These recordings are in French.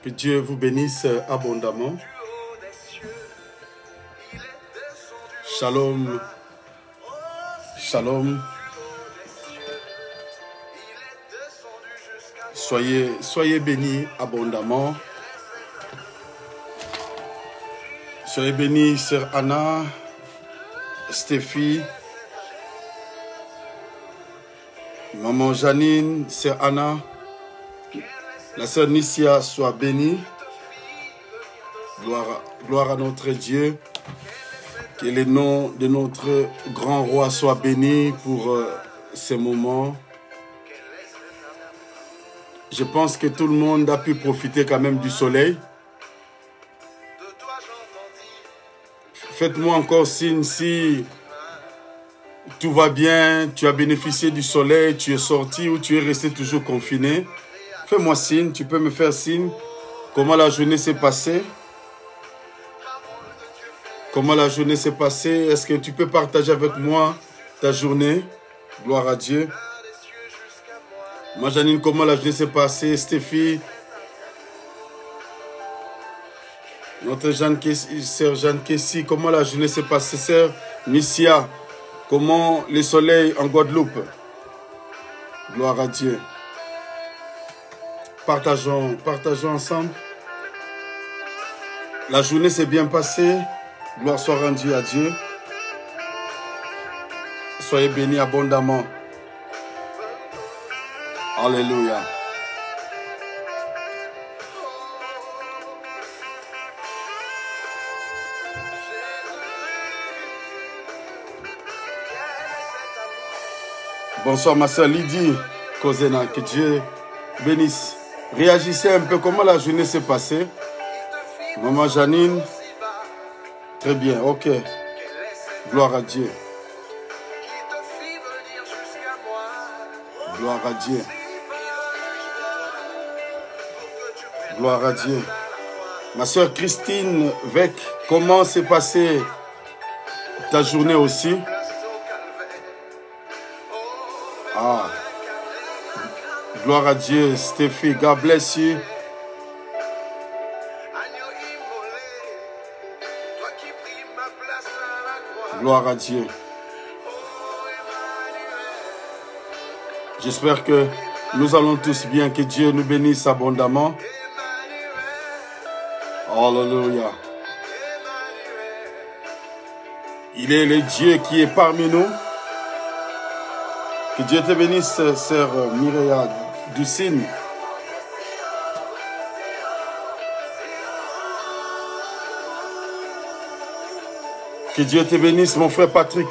Que Dieu vous bénisse abondamment. Shalom. Shalom. Soyez bénis abondamment. Soyez bénis, sœur Anna, Stéphie, maman Janine, sœur Anna, la sœur Nissia soit bénie. Gloire à notre Dieu. Que le nom de notre grand roi soit béni pour ces moments. Je pense que tout le monde a pu profiter quand même du soleil. Faites-moi encore signe si tout va bien, tu as bénéficié du soleil, tu es sorti ou tu es resté toujours confiné. Fais-moi signe, tu peux me faire signe. Comment la journée s'est passée? Comment la journée s'est passée? Est-ce que tu peux partager avec moi ta journée? Gloire à Dieu. Moi, Janine, comment la journée s'est passée? Stéphie, notre sœur Jeanne Kessi, comment la journée s'est passée? Sœur Nissia, comment le soleil en Guadeloupe? Gloire à Dieu. Partageons ensemble. La journée s'est bien passée. Gloire soit rendue à Dieu. Soyez bénis abondamment. Alléluia. Bonsoir ma soeur Lydie Kozena, que Dieu bénisse. Réagissez un peu, comment la journée s'est passée? Maman Janine, très bien, ok. Gloire à Dieu. Gloire à Dieu. Gloire à Dieu. Ma soeur Christine Vec, comment s'est passée ta journée aussi? Ah. Gloire à Dieu, Stéphie, God bless you. Gloire à Dieu. J'espère que nous allons tous bien, que Dieu nous bénisse abondamment. Alléluia. Il est le Dieu qui est parmi nous. Que Dieu te bénisse, sœur Mireya Doucine. Que Dieu te bénisse, mon frère Patrick.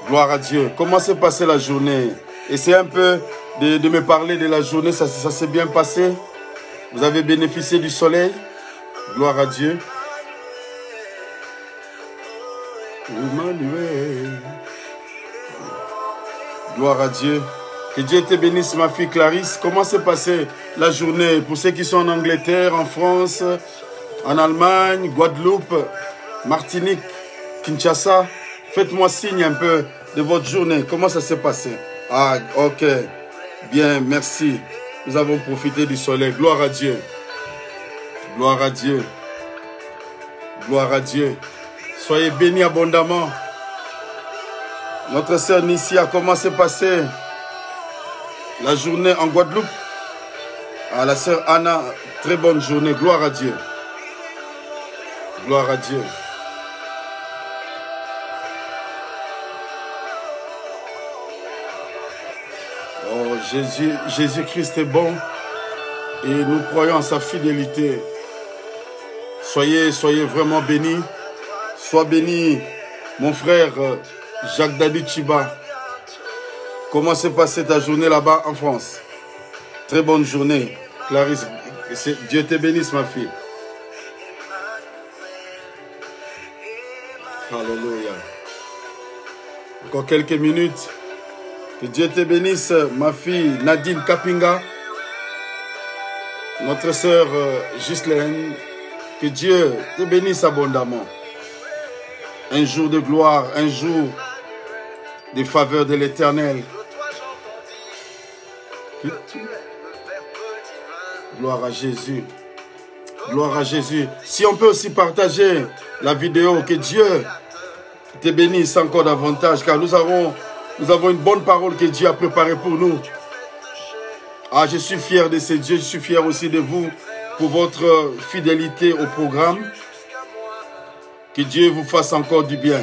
Gloire à Dieu. Comment s'est passée la journée? Essayez un peu de me parler de la journée. Ça s'est bien passé? Vous avez bénéficié du soleil? Gloire à Dieu. Emmanuel. Gloire à Dieu. Que Dieu te bénisse, ma fille Clarisse. Comment s'est passée la journée pour ceux qui sont en Angleterre, en France, en Allemagne, Guadeloupe, Martinique, Kinshasa? Faites-moi signe un peu de votre journée. Comment ça s'est passé? Ah, ok. Bien, merci. Nous avons profité du soleil. Gloire à Dieu. Gloire à Dieu. Gloire à Dieu. Soyez bénis abondamment. Notre sœur Nissia, comment s'est passée la journée en Guadeloupe? À la sœur Anna, très bonne journée. Gloire à Dieu. Gloire à Dieu. Oh, Jésus-Christ est bon et nous croyons en sa fidélité. Soyez vraiment bénis. Sois béni, mon frère Jacques Dadi Chiba. Comment s'est passée ta journée là-bas en France? Très bonne journée. Clarisse, Dieu te bénisse, ma fille. Alléluia. Encore quelques minutes. Que Dieu te bénisse, ma fille Nadine Kapinga. Notre sœur Ghislaine. Que Dieu te bénisse abondamment. Un jour de gloire, un jour de faveur de l'Éternel. Gloire à Jésus. Gloire à Jésus. Si on peut aussi partager la vidéo, que Dieu te bénisse encore davantage, car nous avons une bonne parole que Dieu a préparée pour nous. Ah, je suis fier de ces dieux, je suis fier aussi de vous pour votre fidélité au programme. Que Dieu vous fasse encore du bien.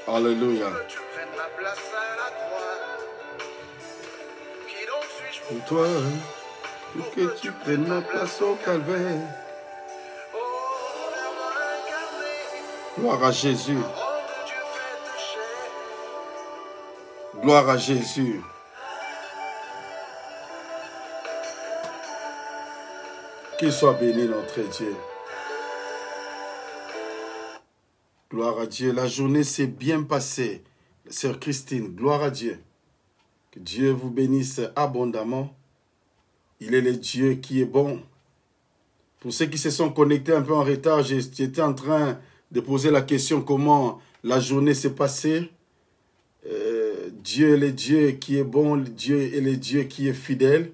Alléluia. Pour toi, pour que tu prennes ma place au calvaire. Gloire à Jésus. Gloire à Jésus. Qu'il soit béni notre Dieu. Gloire à Dieu. La journée s'est bien passée. Sœur Christine, gloire à Dieu. Que Dieu vous bénisse abondamment. Il est le Dieu qui est bon. Pour ceux qui se sont connectés un peu en retard, j'étais en train de poser la question comment la journée s'est passée. Dieu est le Dieu qui est bon, Dieu est le Dieu qui est fidèle.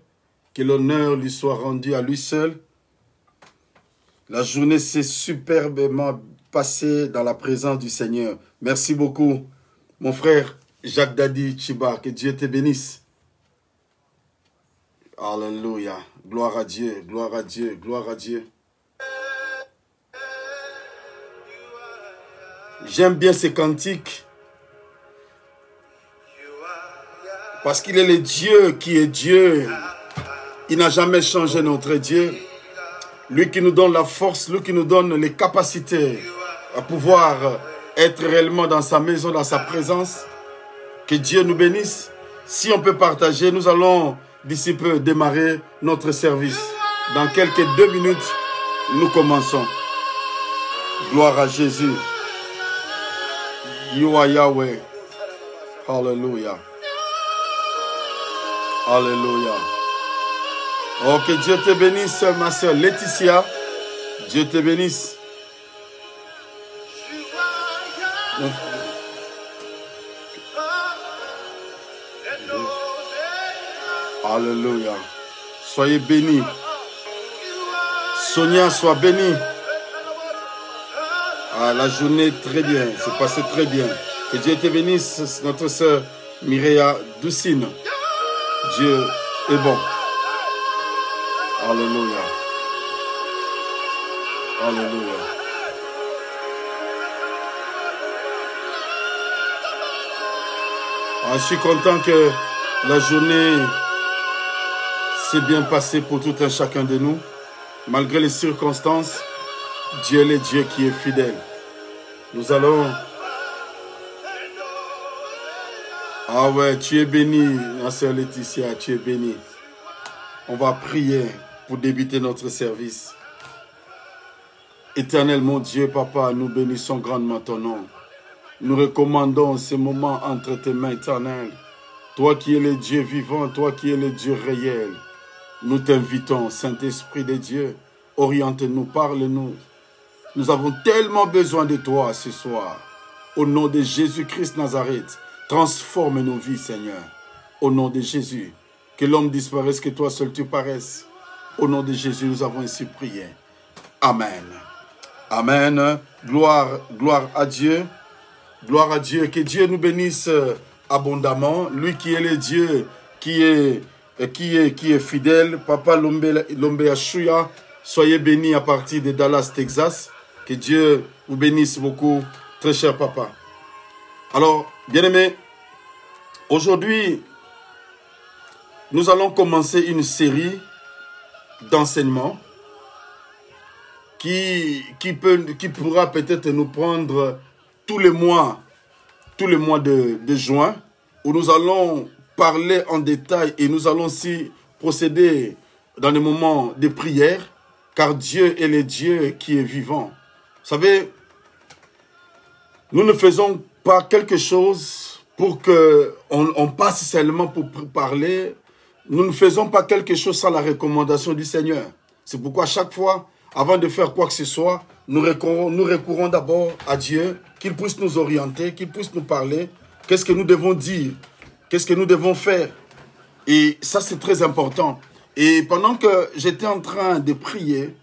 Que l'honneur lui soit rendu à lui seul. La journée s'est superbement passée dans la présence du Seigneur. Merci beaucoup, mon frère Jacques Dadi Chiba. Que Dieu te bénisse. Alléluia. Gloire à Dieu, gloire à Dieu, gloire à Dieu. J'aime bien ces cantiques. Parce qu'il est le Dieu qui est Dieu. Il n'a jamais changé notre Dieu. Lui qui nous donne la force, lui qui nous donne les capacités à pouvoir être réellement dans sa maison, dans sa présence. Que Dieu nous bénisse. Si on peut partager, nous allons d'ici peu démarrer notre service. Dans quelques 2 minutes, nous commençons. Gloire à Jésus. You are Yahweh. Alléluia. Alléluia. Oh, que Dieu te bénisse, ma soeur Laetitia. Dieu te bénisse. Alléluia. Soyez bénis. Sonia, sois bénie. Ah, la journée très bien. C'est passé très bien. Que Dieu te bénisse, notre soeur Mireya Doucine. Dieu est bon. Alléluia. Alléluia. Ah, je suis content que la journée s'est bien passée pour tout un chacun de nous. Malgré les circonstances, Dieu est le Dieu qui est fidèle. Nous allons... Ah ouais, tu es bénie, ma sœur Laetitia, tu es bénie. On va prier pour débuter notre service. Éternel mon Dieu, Papa, nous bénissons grandement ton nom. Nous recommandons ces moments entre tes mains éternelles. Toi qui es le Dieu vivant, toi qui es le Dieu réel. Nous t'invitons, Saint-Esprit de Dieu, oriente-nous, parle-nous. Nous avons tellement besoin de toi ce soir. Au nom de Jésus-Christ Nazareth, transforme nos vies, Seigneur. Au nom de Jésus. Que l'homme disparaisse, que toi seul tu paraisses. Au nom de Jésus, nous avons ainsi prié. Amen. Amen. Gloire à Dieu. Gloire à Dieu. Que Dieu nous bénisse abondamment. Lui qui est le Dieu, qui est fidèle. Papa Lombe Ashuya, soyez bénis à partir de Dallas, Texas. Que Dieu vous bénisse beaucoup, très cher papa. Alors, bien-aimés, aujourd'hui, nous allons commencer une série d'enseignements qui pourra peut-être nous prendre tous les mois de juin, où nous allons parler en détail et nous allons aussi procéder dans des moments de prière, car Dieu est le Dieu qui est vivant. Vous savez, nous ne faisons pas quelque chose pour qu'on passe seulement pour parler. Nous ne faisons pas quelque chose sans la recommandation du Seigneur. C'est pourquoi chaque fois, avant de faire quoi que ce soit, nous recourons d'abord à Dieu, qu'il puisse nous orienter, qu'il puisse nous parler. Qu'est-ce que nous devons dire? Qu'est-ce que nous devons faire? Et ça, c'est très important. Et pendant que j'étais en train de prier,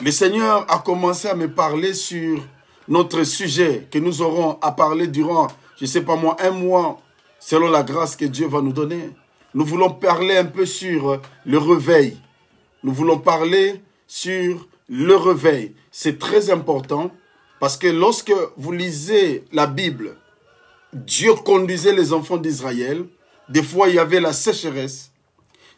le Seigneur a commencé à me parler sur notre sujet que nous aurons à parler durant, je ne sais pas moi, un mois, selon la grâce que Dieu va nous donner. Nous voulons parler un peu sur le réveil. Nous voulons parler sur le réveil. C'est très important parce que lorsque vous lisez la Bible, Dieu conduisait les enfants d'Israël. Des fois, il y avait la sécheresse.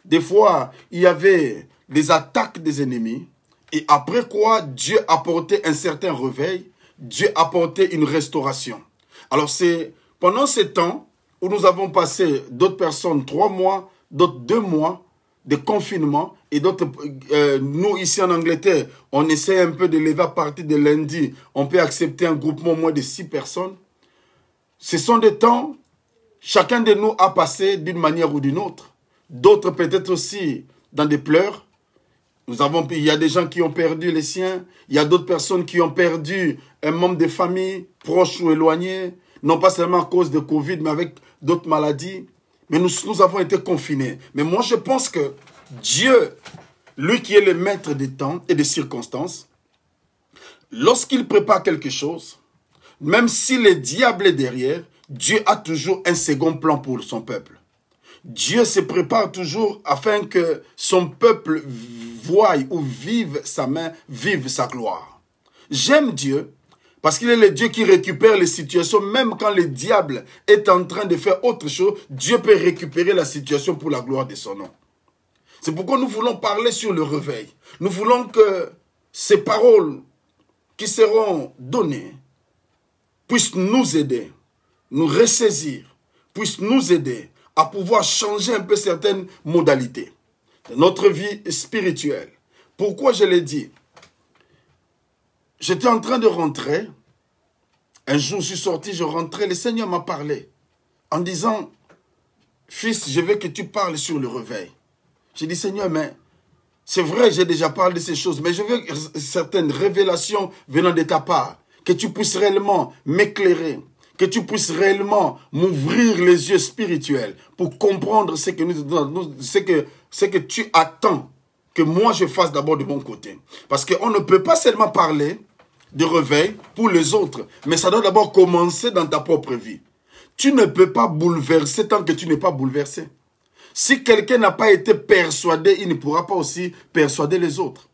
Des fois, il y avait des attaques des ennemis. Et après quoi, Dieu apportait un certain réveil. Dieu apportait une restauration. Alors c'est pendant ce temps où nous avons passé d'autres personnes 3 mois, d'autres 2 mois de confinement et d'autres, nous ici en Angleterre, on essaie un peu de lever à partir de lundi. On peut accepter un groupement moins de 6 personnes. Ce sont des temps, chacun de nous a passé d'une manière ou d'une autre. D'autres peut-être aussi dans des pleurs. Il y a des gens qui ont perdu les siens. Il y a d'autres personnes qui ont perdu un membre de famille, proche ou éloigné. Non pas seulement à cause de Covid, mais avec d'autres maladies. Mais nous avons été confinés. Mais moi, je pense que Dieu, lui qui est le maître des temps et des circonstances, lorsqu'il prépare quelque chose, même si le diable est derrière, Dieu a toujours un second plan pour son peuple. Dieu se prépare toujours afin que son peuple voie ou vive sa main, vive sa gloire. J'aime Dieu parce qu'il est le Dieu qui récupère les situations. Même quand le diable est en train de faire autre chose, Dieu peut récupérer la situation pour la gloire de son nom. C'est pourquoi nous voulons parler sur le réveil. Nous voulons que ces paroles qui seront données puissent nous aider, nous ressaisir, puissent nous aider à pouvoir changer un peu certaines modalités de notre vie spirituelle. Pourquoi je l'ai dit? J'étais en train de rentrer. Un jour, je suis sorti, je rentrais. Le Seigneur m'a parlé en disant, fils, je veux que tu parles sur le réveil. J'ai dit, Seigneur, mais c'est vrai, j'ai déjà parlé de ces choses, mais je veux certaines révélations venant de ta part, que tu puisses réellement m'éclairer, que tu puisses réellement m'ouvrir les yeux spirituels pour comprendre ce que tu attends que moi je fasse d'abord de mon côté. Parce qu'on ne peut pas seulement parler de réveil pour les autres, mais ça doit d'abord commencer dans ta propre vie. Tu ne peux pas bouleverser tant que tu n'es pas bouleversé. Si quelqu'un n'a pas été persuadé, il ne pourra pas aussi persuader les autres.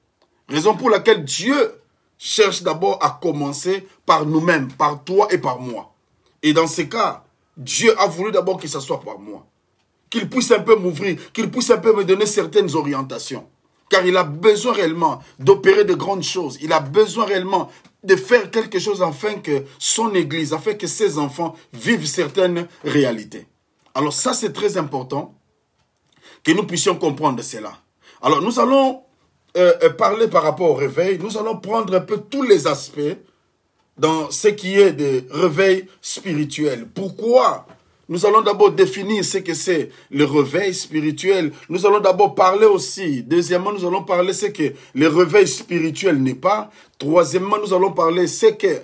Raison pour laquelle Dieu cherche d'abord à commencer par nous-mêmes, par toi et par moi. Et dans ce cas, Dieu a voulu d'abord que ça soit par moi. Qu'il puisse un peu m'ouvrir, qu'il puisse un peu me donner certaines orientations. Car il a besoin réellement d'opérer de grandes choses. Il a besoin réellement de faire quelque chose afin que son église, afin que ses enfants vivent certaines réalités. Alors ça, c'est très important que nous puissions comprendre cela. Alors nous allons parler par rapport au réveil. Nous allons prendre un peu tous les aspects dans ce qui est de réveil spirituel. Pourquoi? Nous allons d'abord définir ce que c'est le réveil spirituel. Nous allons d'abord parler aussi. Deuxièmement, nous allons parler ce que le réveil spirituel n'est pas. Troisièmement, nous allons parler ce que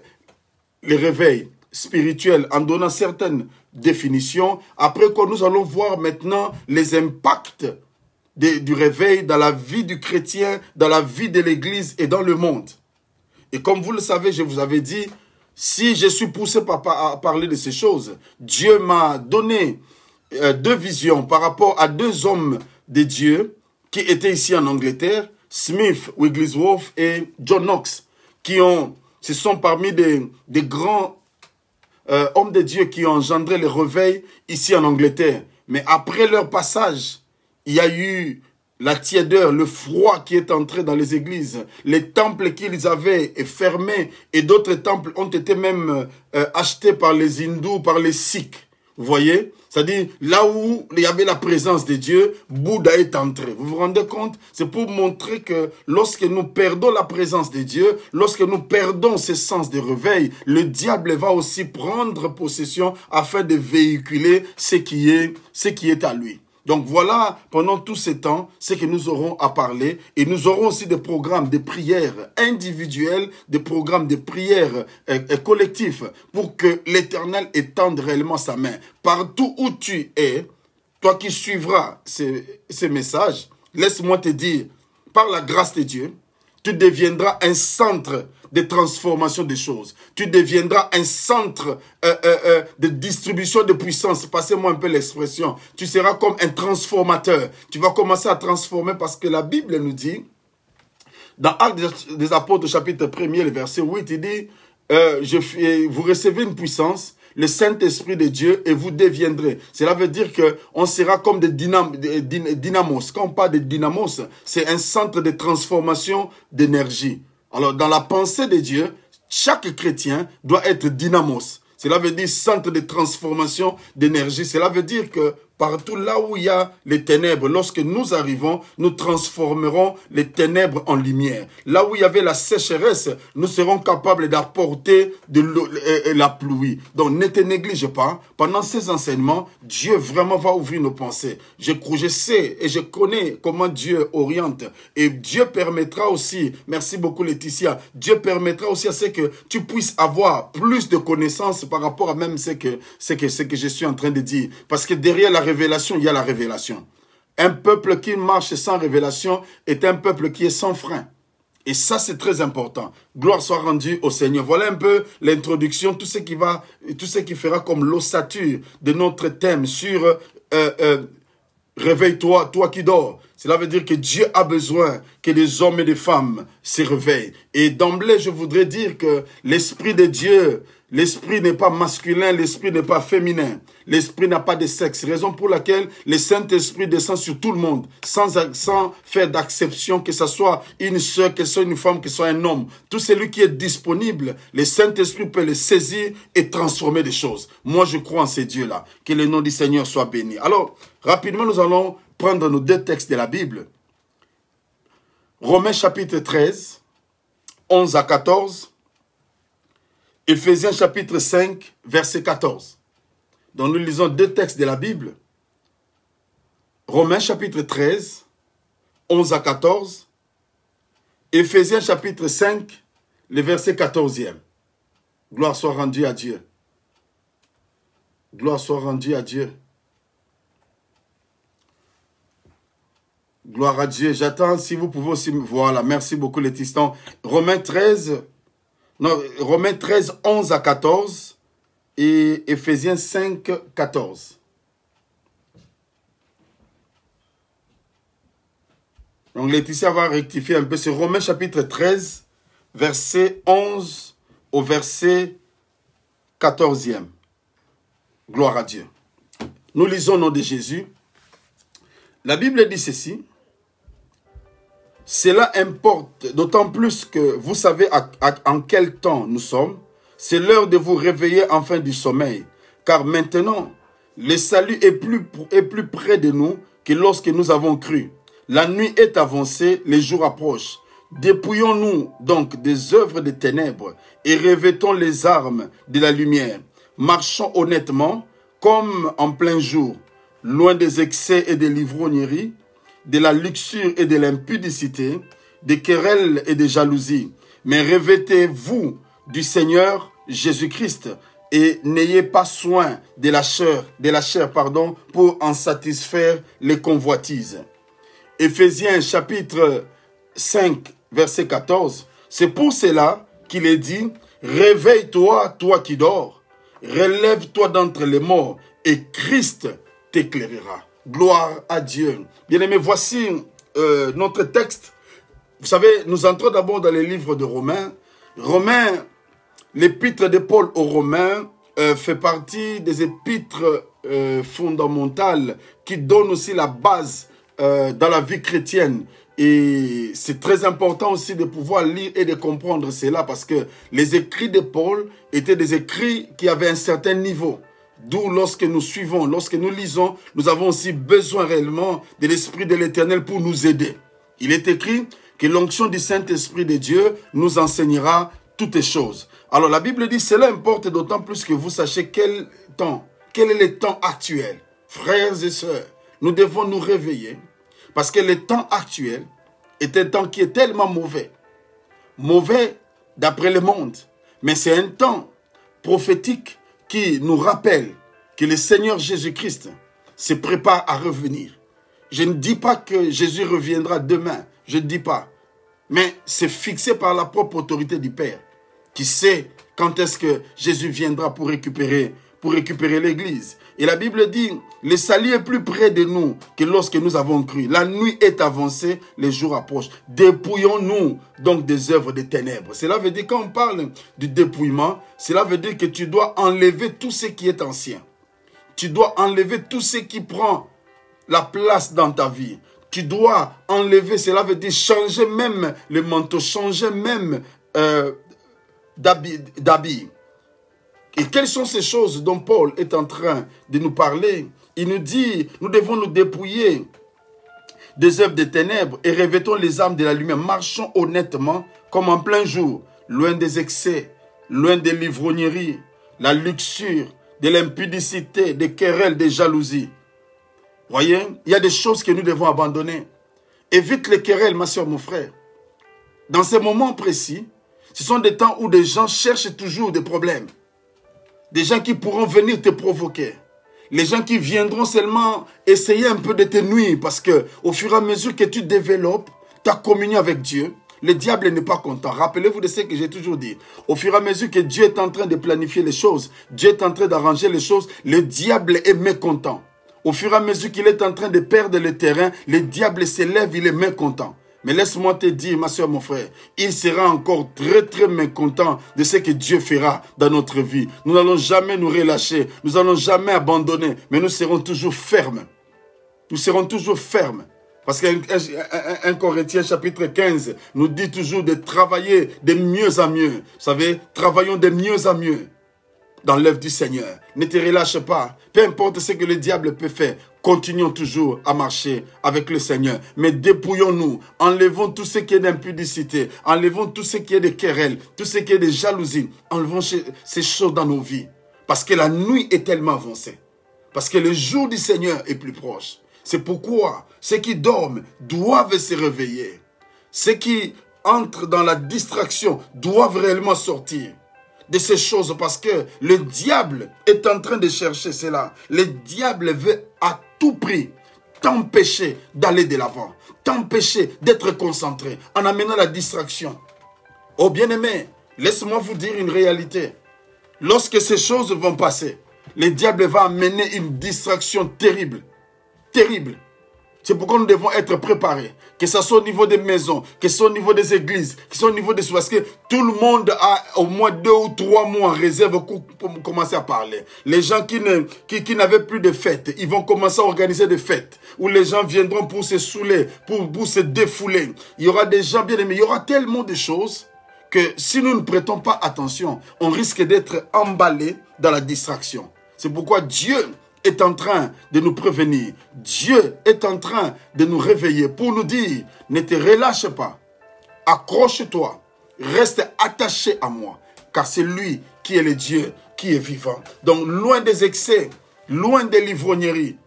le réveil spirituel en donnant certaines définitions. Après quoi, nous allons voir maintenant les impacts du réveil dans la vie du chrétien, dans la vie de l'Église et dans le monde. Et comme vous le savez, je vous avais dit, si je suis poussé à parler de ces choses, Dieu m'a donné 2 visions par rapport à 2 hommes de Dieu qui étaient ici en Angleterre, Smith Wigglesworth et John Knox, ce sont parmi des grands hommes de Dieu qui ont engendré le réveil ici en Angleterre. Mais après leur passage, il y a eu la tiédeur, le froid qui est entré dans les églises, les temples qu'ils avaient fermés et d'autres temples ont été même achetés par les hindous, par les sikhs. Vous voyez? C'est-à-dire, là où il y avait la présence de Dieu, Bouddha est entré. Vous vous rendez compte? C'est pour montrer que lorsque nous perdons la présence de Dieu, lorsque nous perdons ce sens de réveil, le diable va aussi prendre possession afin de véhiculer ce qui est à lui. Donc voilà, pendant tout ce temps, ce que nous aurons à parler. Et nous aurons aussi des programmes de prières individuelles, des programmes de prières collectifs pour que l'Éternel étende réellement sa main. Partout où tu es, toi qui suivras ces messages, laisse-moi te dire, par la grâce de Dieu, tu deviendras un centre de transformation des choses. Tu deviendras un centre de distribution de puissance. Passez-moi un peu l'expression. Tu seras comme un transformateur. Tu vas commencer à transformer parce que la Bible nous dit, dans Actes des Apôtres, chapitre 1er, le verset 8, il dit, vous recevez une puissance, le Saint-Esprit de Dieu, et vous deviendrez. Cela veut dire qu'on sera comme des dynamos. Quand on parle de dynamos, c'est un centre de transformation d'énergie. Alors, dans la pensée de Dieu, chaque chrétien doit être dynamos. Cela veut dire centre de transformation d'énergie. Cela veut dire que partout là où il y a les ténèbres, lorsque nous arrivons, nous transformerons les ténèbres en lumière. Là où il y avait la sécheresse, nous serons capables d'apporter de la pluie. Donc ne te néglige pas. Pendant ces enseignements, Dieu vraiment va ouvrir nos pensées. Je sais et je connais comment Dieu oriente. Et Dieu permettra aussi, merci beaucoup Laetitia, Dieu permettra aussi à ce que tu puisses avoir plus de connaissances par rapport à même ce que je suis en train de dire. Parce que derrière la révélation, il y a la révélation. Un peuple qui marche sans révélation est un peuple qui est sans frein. Et ça, c'est très important. Gloire soit rendue au Seigneur. Voilà un peu l'introduction, tout ce qui fera comme l'ossature de notre thème sur réveille-toi, toi qui dors. Cela veut dire que Dieu a besoin que des hommes et des femmes se réveillent. Et d'emblée, je voudrais dire que l'Esprit de Dieu, l'Esprit n'est pas masculin, l'Esprit n'est pas féminin. L'Esprit n'a pas de sexe. Raison pour laquelle le Saint-Esprit descend sur tout le monde, sans faire d'acception, que ce soit une soeur, que ce soit une femme, que ce soit un homme. Tout celui qui est disponible, le Saint-Esprit peut le saisir et transformer des choses. Moi, je crois en ces dieux-là. Que le nom du Seigneur soit béni. Alors, rapidement, nous allons prendre nos deux textes de la Bible. Romains chapitre 13, 11 à 14. Éphésiens chapitre 5, verset 14. Donc nous lisons deux textes de la Bible. Romains chapitre 13, 11 à 14. Éphésiens chapitre 5, le verset 14e. Gloire soit rendue à Dieu. Gloire soit rendue à Dieu. Gloire à Dieu. J'attends si vous pouvez aussi... Voilà, merci beaucoup les tistons. Romains 13, 11 à 14 et Éphésiens 5, 14. Donc Laetitia va rectifier un peu. C'est Romains chapitre 13, verset 11 au verset 14e. Gloire à Dieu. Nous lisons au nom de Jésus. La Bible dit ceci. Cela importe d'autant plus que vous savez en quel temps nous sommes. C'est l'heure de vous réveiller enfin du sommeil. Car maintenant, le salut est plus près de nous que lorsque nous avons cru. La nuit est avancée, les jours approchent. Dépouillons-nous donc des œuvres des ténèbres et revêtons les armes de la lumière. Marchons honnêtement comme en plein jour, loin des excès et des livrogneries, de la luxure et de l'impudicité, des querelles et des jalousies. Mais revêtez-vous du Seigneur Jésus-Christ et n'ayez pas soin de la chair, pour en satisfaire les convoitises. Éphésiens chapitre 5, verset 14. C'est pour cela qu'il est dit, réveille-toi, toi qui dors, relève-toi d'entre les morts et Christ t'éclairera. Gloire à Dieu. Bien-aimés, voici notre texte. Vous savez, nous entrons d'abord dans les livres de Romains. Romains, l'épître de Paul aux Romains fait partie des épîtres fondamentales qui donnent aussi la base dans la vie chrétienne. Et c'est très important aussi de pouvoir lire et de comprendre cela parce que les écrits de Paul étaient des écrits qui avaient un certain niveau. D'où lorsque nous suivons, lorsque nous lisons, nous avons aussi besoin réellement de l'Esprit de l'Éternel pour nous aider. Il est écrit que l'onction du Saint-Esprit de Dieu nous enseignera toutes les choses. Alors la Bible dit, cela importe d'autant plus que vous sachiez quel est le temps actuel. Frères et sœurs, nous devons nous réveiller parce que le temps actuel est un temps qui est tellement mauvais. Mauvais d'après le monde, mais c'est un temps prophétique qui nous rappelle que le Seigneur Jésus-Christ se prépare à revenir. Je ne dis pas que Jésus reviendra demain. Je ne dis pas. Mais c'est fixé par la propre autorité du Père, qui sait quand est-ce que Jésus viendra pour récupérer l'Église. Et la Bible dit, le salut est plus près de nous que lorsque nous avons cru. La nuit est avancée, les jours approchent. Dépouillons-nous donc des œuvres des ténèbres. Cela veut dire, quand on parle du dépouillement, cela veut dire que tu dois enlever tout ce qui est ancien. Tu dois enlever tout ce qui prend la place dans ta vie. Tu dois enlever, cela veut dire changer même le manteau, changer même d'habit. Et quelles sont ces choses dont Paul est en train de nous parler? Il nous dit, nous devons nous dépouiller des œuvres des ténèbres et revêtons les armes de la lumière. Marchons honnêtement comme en plein jour, loin des excès, loin des livrogneries, la luxure, de l'impudicité, des querelles, des jalousies. Voyez, il y a des choses que nous devons abandonner. Évite les querelles, ma soeur, mon frère. Dans ces moments précis, ce sont des temps où des gens cherchent toujours des problèmes. Des gens qui pourront venir te provoquer. Les gens qui viendront seulement essayer un peu de te nuire parce que au fur et à mesure que tu développes ta communion avec Dieu, le diable n'est pas content. Rappelez-vous de ce que j'ai toujours dit. Au fur et à mesure que Dieu est en train de planifier les choses, Dieu est en train d'arranger les choses, le diable est mécontent. Au fur et à mesure qu'il est en train de perdre le terrain, le diable s'élève, il est mécontent. Mais laisse-moi te dire, ma soeur, mon frère, il sera encore très, très mécontent de ce que Dieu fera dans notre vie. Nous n'allons jamais nous relâcher, nous n'allons jamais abandonner, mais nous serons toujours fermes. Nous serons toujours fermes. Parce qu'un Corinthiens chapitre 15 nous dit toujours de travailler de mieux en mieux. Vous savez, travaillons de mieux en mieux dans l'œuvre du Seigneur. Ne te relâche pas. Peu importe ce que le diable peut faire, continuons toujours à marcher avec le Seigneur. Mais dépouillons-nous, enlevons tout ce qui est d'impudicité, enlevons tout ce qui est de querelles, tout ce qui est de jalousie. Enlevons ces choses dans nos vies. Parce que la nuit est tellement avancée. Parce que le jour du Seigneur est plus proche. C'est pourquoi ceux qui dorment doivent se réveiller. Ceux qui entrent dans la distraction doivent réellement sortir de ces choses parce que le diable est en train de chercher cela. Le diable veut à tout prix t'empêcher d'aller de l'avant, t'empêcher d'être concentré en amenant la distraction. Oh bien-aimé, laisse-moi vous dire une réalité. Lorsque ces choses vont passer, le diable va amener une distraction terrible. Terrible. C'est pourquoi nous devons être préparés. Que ce soit au niveau des maisons, que ce soit au niveau des églises, que ce soit au niveau des... Parce que tout le monde a au moins 2 ou 3 mois en réserve pour commencer à parler. Les gens qui n'avaient plus de fêtes, ils vont commencer à organiser des fêtes. Où les gens viendront pour se saouler, pour se défouler. Il y aura des gens bien aimés. Il y aura tellement de choses que si nous ne prêtons pas attention, on risque d'être emballés dans la distraction. C'est pourquoi Dieu est en train de nous prévenir. Dieu est en train de nous réveiller pour nous dire, ne te relâche pas, accroche-toi, reste attaché à moi, car c'est lui qui est le Dieu qui est vivant. Donc loin des excès, loin des livrogneries,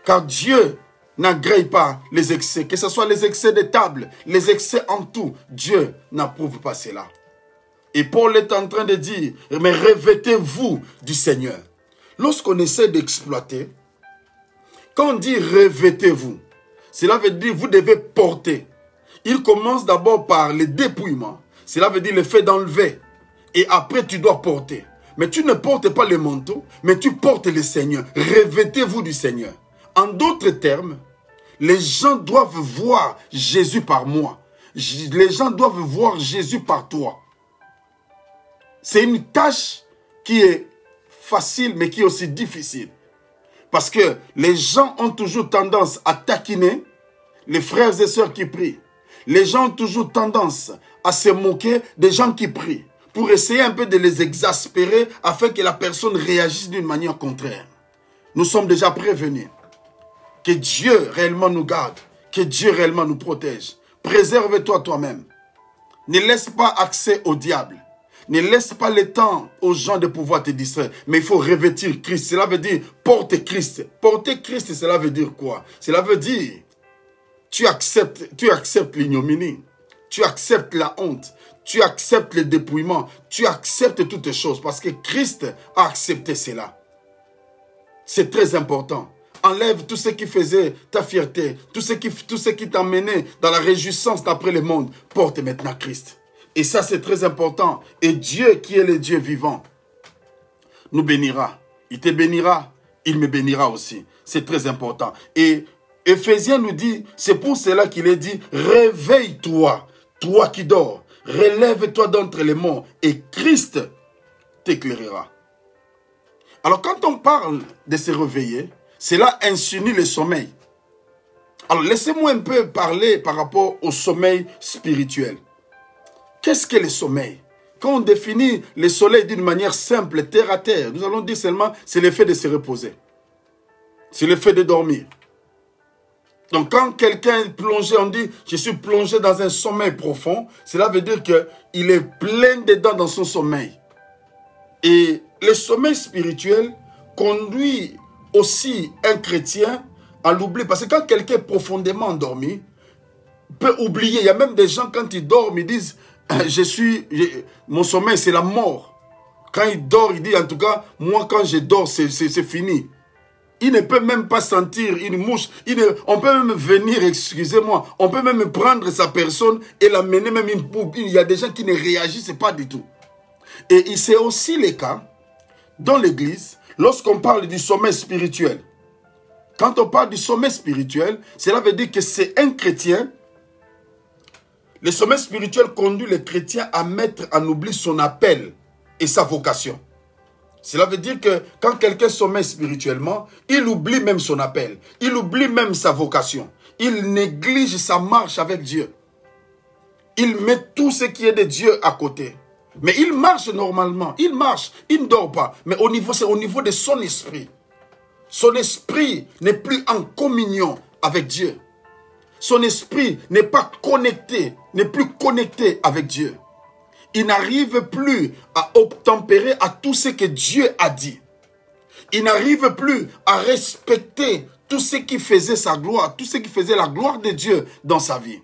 car Dieu n'agrée pas les excès, que ce soit les excès des tables, les excès en tout, Dieu n'approuve pas cela. Et Paul est en train de dire, mais revêtez-vous du Seigneur. Lorsqu'on essaie d'exploiter, quand on dit revêtez-vous, cela veut dire vous devez porter. Il commence d'abord par le dépouillement. Cela veut dire le fait d'enlever. Et après tu dois porter. Mais tu ne portes pas le manteau, mais tu portes le Seigneur. Revêtez-vous du Seigneur. En d'autres termes, les gens doivent voir Jésus par moi. Les gens doivent voir Jésus par toi. C'est une tâche qui est facile, mais qui est aussi difficile. Parce que les gens ont toujours tendance à taquiner les frères et sœurs qui prient. Les gens ont toujours tendance à se moquer des gens qui prient pour essayer un peu de les exaspérer afin que la personne réagisse d'une manière contraire. Nous sommes déjà prévenus. Que Dieu réellement nous garde. Que Dieu réellement nous protège. Préserve-toi toi-même. Ne laisse pas accès au diable. Ne laisse pas le temps aux gens de pouvoir te distraire. Mais il faut revêtir Christ. Cela veut dire porter Christ. Porter Christ, cela veut dire quoi? Cela veut dire tu acceptes l'ignominie. Tu acceptes la honte. Tu acceptes le dépouillement. Tu acceptes toutes choses. Parce que Christ a accepté cela. C'est très important. Enlève tout ce qui faisait ta fierté, tout ce qui t'emmenait dans la réjouissance d'après le monde. Porte maintenant Christ. Et ça, c'est très important. Et Dieu, qui est le Dieu vivant, nous bénira. Il te bénira, il me bénira aussi. C'est très important. Et Éphésiens nous dit, c'est pour cela qu'il est dit, réveille-toi, toi qui dors, relève-toi d'entre les morts, et Christ t'éclairera. Alors quand on parle de se réveiller, cela insinue le sommeil. Alors laissez-moi un peu parler par rapport au sommeil spirituel. Qu'est-ce que le sommeil? Quand on définit le soleil d'une manière simple, terre à terre, nous allons dire seulement c'est le fait de se reposer. C'est le fait de dormir. Donc quand quelqu'un est plongé, on dit je suis plongé dans un sommeil profond, cela veut dire qu'il est plein dedans dans son sommeil. Et le sommeil spirituel conduit aussi un chrétien à l'oubli. Parce que quand quelqu'un est profondément endormi, peut oublier. Il y a même des gens, quand ils dorment, ils disent mon sommeil, c'est la mort. Quand il dort, il dit, en tout cas, moi, quand je dors, c'est fini. Il ne peut même pas sentir une mouche. On peut même venir, excusez-moi, on peut même prendre sa personne et l'amener même une poupe. Il y a des gens qui ne réagissent pas du tout. Et c'est aussi le cas dans l'église, lorsqu'on parle du sommeil spirituel. Quand on parle du sommeil spirituel, cela veut dire que c'est un chrétien. Le sommeil spirituel conduit le chrétien à mettre en oubli son appel et sa vocation. Cela veut dire que quand quelqu'un sommeille spirituellement, il oublie même son appel. Il oublie même sa vocation. Il néglige sa marche avec Dieu. Il met tout ce qui est de Dieu à côté. Mais il marche normalement. Il marche. Il ne dort pas. Mais c'est au niveau de son esprit. Son esprit n'est plus en communion avec Dieu. Son esprit n'est pas connecté, n'est plus connecté avec Dieu. Il n'arrive plus à obtempérer à tout ce que Dieu a dit. Il n'arrive plus à respecter tout ce qui faisait sa gloire, tout ce qui faisait la gloire de Dieu dans sa vie.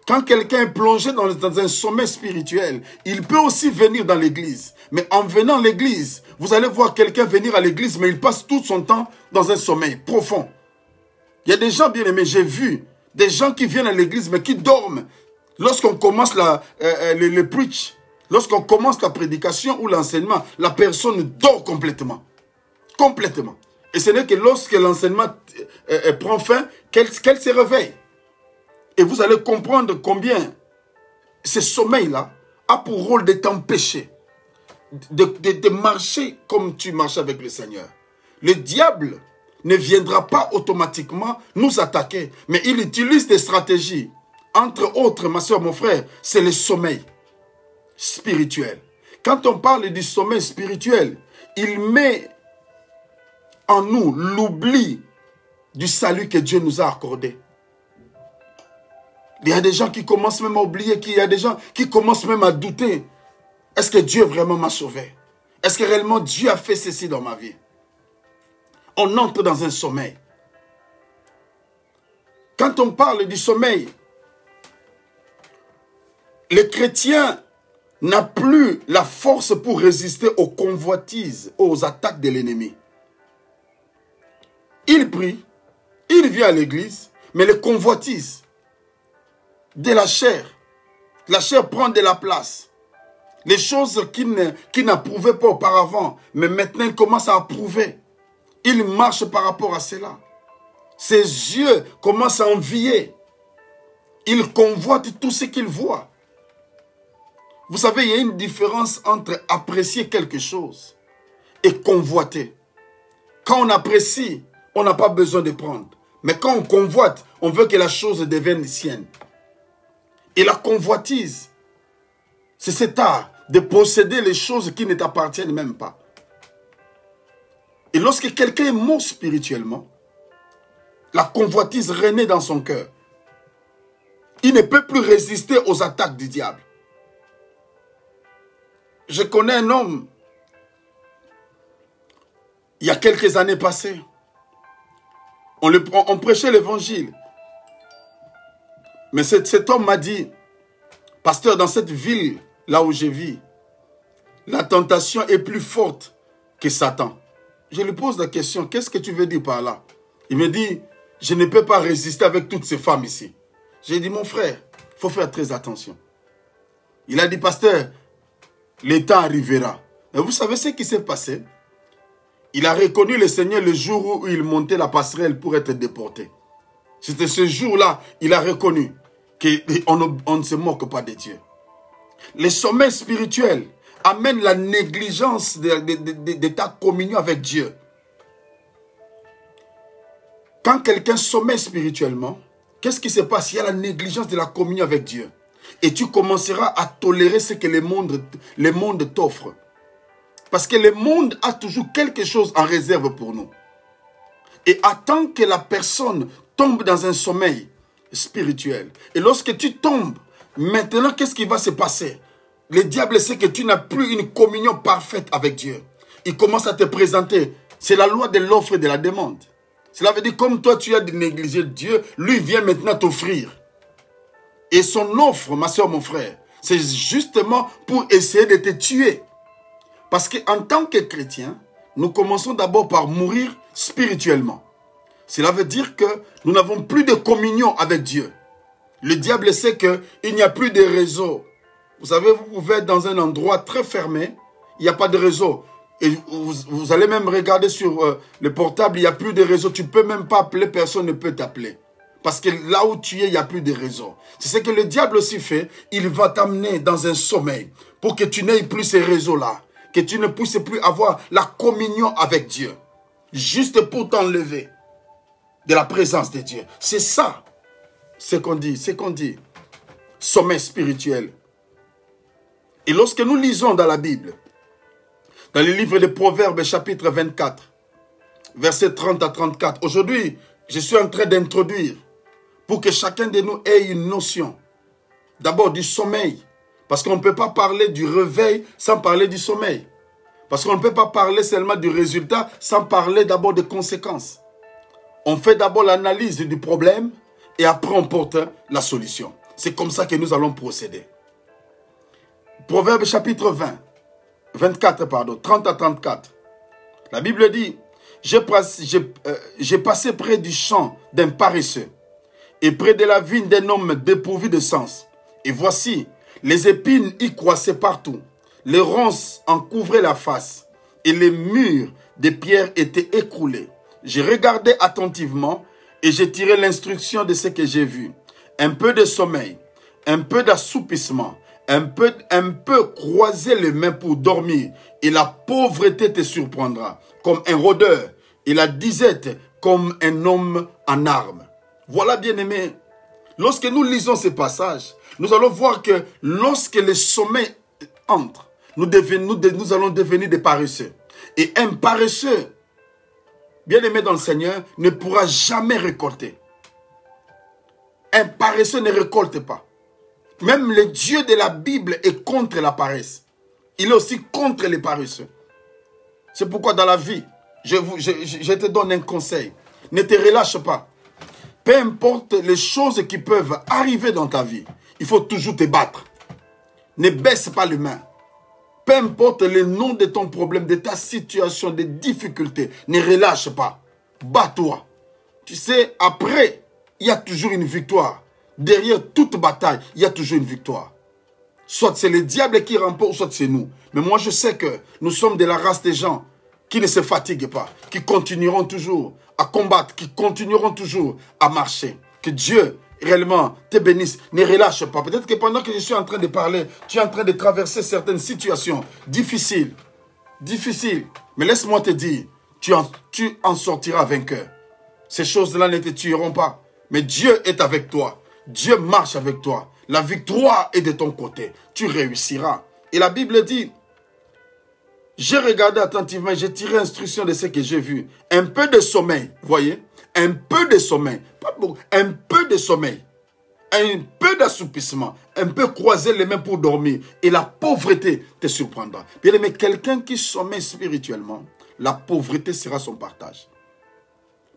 Quand quelqu'un est plongé dans un sommeil spirituel, il peut aussi venir dans l'église. Mais en venant à l'église, vous allez voir quelqu'un venir à l'église, mais il passe tout son temps dans un sommeil profond. Il y a des gens bien aimés, j'ai vu des gens qui viennent à l'église, mais qui dorment. Lorsqu'on commence le preach, lorsqu'on commence la prédication ou l'enseignement, la personne dort complètement. Complètement. Et ce n'est que lorsque l'enseignement prend fin, qu'elle se réveille. Et vous allez comprendre combien ce sommeil-là a pour rôle de t'empêcher de marcher comme tu marches avec le Seigneur. Le diable ne viendra pas automatiquement nous attaquer, mais il utilise des stratégies. Entre autres, ma soeur, mon frère, c'est le sommeil spirituel. Quand on parle du sommeil spirituel, il met en nous l'oubli du salut que Dieu nous a accordé. Il y a des gens qui commencent même à oublier, il y a des gens qui commencent même à douter. Est-ce que Dieu vraiment m'a sauvé? Est-ce que réellement Dieu a fait ceci dans ma vie? On entre dans un sommeil. Quand on parle du sommeil, le chrétien n'a plus la force pour résister aux convoitises, aux attaques de l'ennemi. Il prie, il vient à l'église, mais les convoitises de la chair prend de la place. Les choses qu'il n'approuvait pas auparavant, mais maintenant il commence à approuver. Il marche par rapport à cela. Ses yeux commencent à envier. Il convoite tout ce qu'il voit. Vous savez, il y a une différence entre apprécier quelque chose et convoiter. Quand on apprécie, on n'a pas besoin de prendre. Mais quand on convoite, on veut que la chose devienne sienne. Et la convoitise, c'est cet art de posséder les choses qui ne t'appartiennent même pas. Et lorsque quelqu'un est mort spirituellement, la convoitise renaît dans son cœur. Il ne peut plus résister aux attaques du diable. Je connais un homme, il y a quelques années passées, on prêchait l'évangile. Mais cet homme m'a dit, pasteur, dans cette ville, là où je vis, la tentation est plus forte que Satan. Je lui pose la question, qu'est-ce que tu veux dire par là? Il me dit, je ne peux pas résister avec toutes ces femmes ici. J'ai dit, mon frère, il faut faire très attention. Il a dit, pasteur, le temps arrivera. Mais vous savez ce qui s'est passé? Il a reconnu le Seigneur le jour où il montait la passerelle pour être déporté. C'était ce jour-là, il a reconnu qu'on ne se moque pas de Dieu. Le sommeil spirituel amène la négligence de ta communion avec Dieu. Quand quelqu'un sommeille spirituellement, qu'est-ce qui se passe? Il y a la négligence de la communion avec Dieu. Et tu commenceras à tolérer ce que le monde t'offre. Parce que le monde a toujours quelque chose en réserve pour nous. Et attend que la personne tombe dans un sommeil spirituel. Et lorsque tu tombes, maintenant, qu'est-ce qui va se passer? Le diable sait que tu n'as plus une communion parfaite avec Dieu. Il commence à te présenter. C'est la loi de l'offre et de la demande. Cela veut dire, comme toi, tu as négligé Dieu, lui vient maintenant t'offrir. Et son offre, ma soeur, mon frère, c'est justement pour essayer de te tuer. Parce qu'en tant que chrétien, nous commençons d'abord par mourir spirituellement. Cela veut dire que nous n'avons plus de communion avec Dieu. Le diable sait qu'il n'y a plus de réseau. Vous savez, vous pouvez être dans un endroit très fermé, il n'y a pas de réseau. Et vous allez même regarder sur le portable, il n'y a plus de réseau. Tu ne peux même pas appeler, personne ne peut t'appeler. Parce que là où tu es, il n'y a plus de réseau. C'est ce que le diable aussi fait. Il va t'amener dans un sommeil pour que tu n'aies plus ces réseaux-là. Que tu ne puisses plus avoir la communion avec Dieu. Juste pour t'enlever de la présence de Dieu. C'est ça, ce qu'on dit. Sommeil spirituel. Et lorsque nous lisons dans la Bible, dans le livre de Proverbes, chapitre 24, versets 30 à 34, aujourd'hui, je suis en train d'introduire pour que chacun de nous ait une notion. D'abord du sommeil. Parce qu'on ne peut pas parler du réveil sans parler du sommeil. Parce qu'on ne peut pas parler seulement du résultat sans parler d'abord des conséquences. On fait d'abord l'analyse du problème et après on porte la solution. C'est comme ça que nous allons procéder. Proverbe chapitre 24, 30 à 34. La Bible dit, j'ai passé près du champ d'un paresseux et près de la vigne d'un homme dépourvu de sens. Et voici, les épines y croissaient partout. Les ronces en couvraient la face et les murs de pierre étaient écroulés. J'ai regardé attentivement et j'ai tiré l'instruction de ce que j'ai vu. Un peu de sommeil, un peu d'assoupissement, un peu croiser les mains pour dormir et la pauvreté te surprendra comme un rôdeur et la disette comme un homme en armes. Voilà, bien-aimés, lorsque nous lisons ces passages, nous allons voir que lorsque le sommeil entre, nous allons devenir des paresseux. Et un paresseux, bien-aimé dans le Seigneur, ne pourra jamais récolter. Un paresseux ne récolte pas. Même le Dieu de la Bible est contre la paresse. Il est aussi contre les paresseux. C'est pourquoi dans la vie, je te donne un conseil. Ne te relâche pas. Peu importe les choses qui peuvent arriver dans ta vie, il faut toujours te battre. Ne baisse pas les mains. Peu importe le nom de ton problème, de ta situation, des difficultés, ne relâche pas. Bats-toi. Tu sais, après, il y a toujours une victoire. Derrière toute bataille, il y a toujours une victoire. Soit c'est le diable qui remporte, soit c'est nous. Mais moi, je sais que nous sommes de la race des gens qui ne se fatiguent pas, qui continueront toujours à combattre, qui continueront toujours à marcher. Que Dieu réellement te bénisse. Ne relâche pas. Peut-être que pendant que je suis en train de parler, tu es en train de traverser certaines situations difficiles. Difficiles. Mais laisse-moi te dire, tu en sortiras vainqueur. Ces choses-là ne te tueront pas. Mais Dieu est avec toi. Dieu marche avec toi. La victoire est de ton côté. Tu réussiras. Et la Bible dit, j'ai regardé attentivement, j'ai tiré instruction de ce que j'ai vu. Un peu de sommeil, voyez? Un peu de sommeil. Pas beaucoup. Un peu de sommeil. Un peu d'assoupissement. Un peu croiser les mains pour dormir. Et la pauvreté te surprendra. Bien aimé, quelqu'un qui sommeille spirituellement, la pauvreté sera son partage.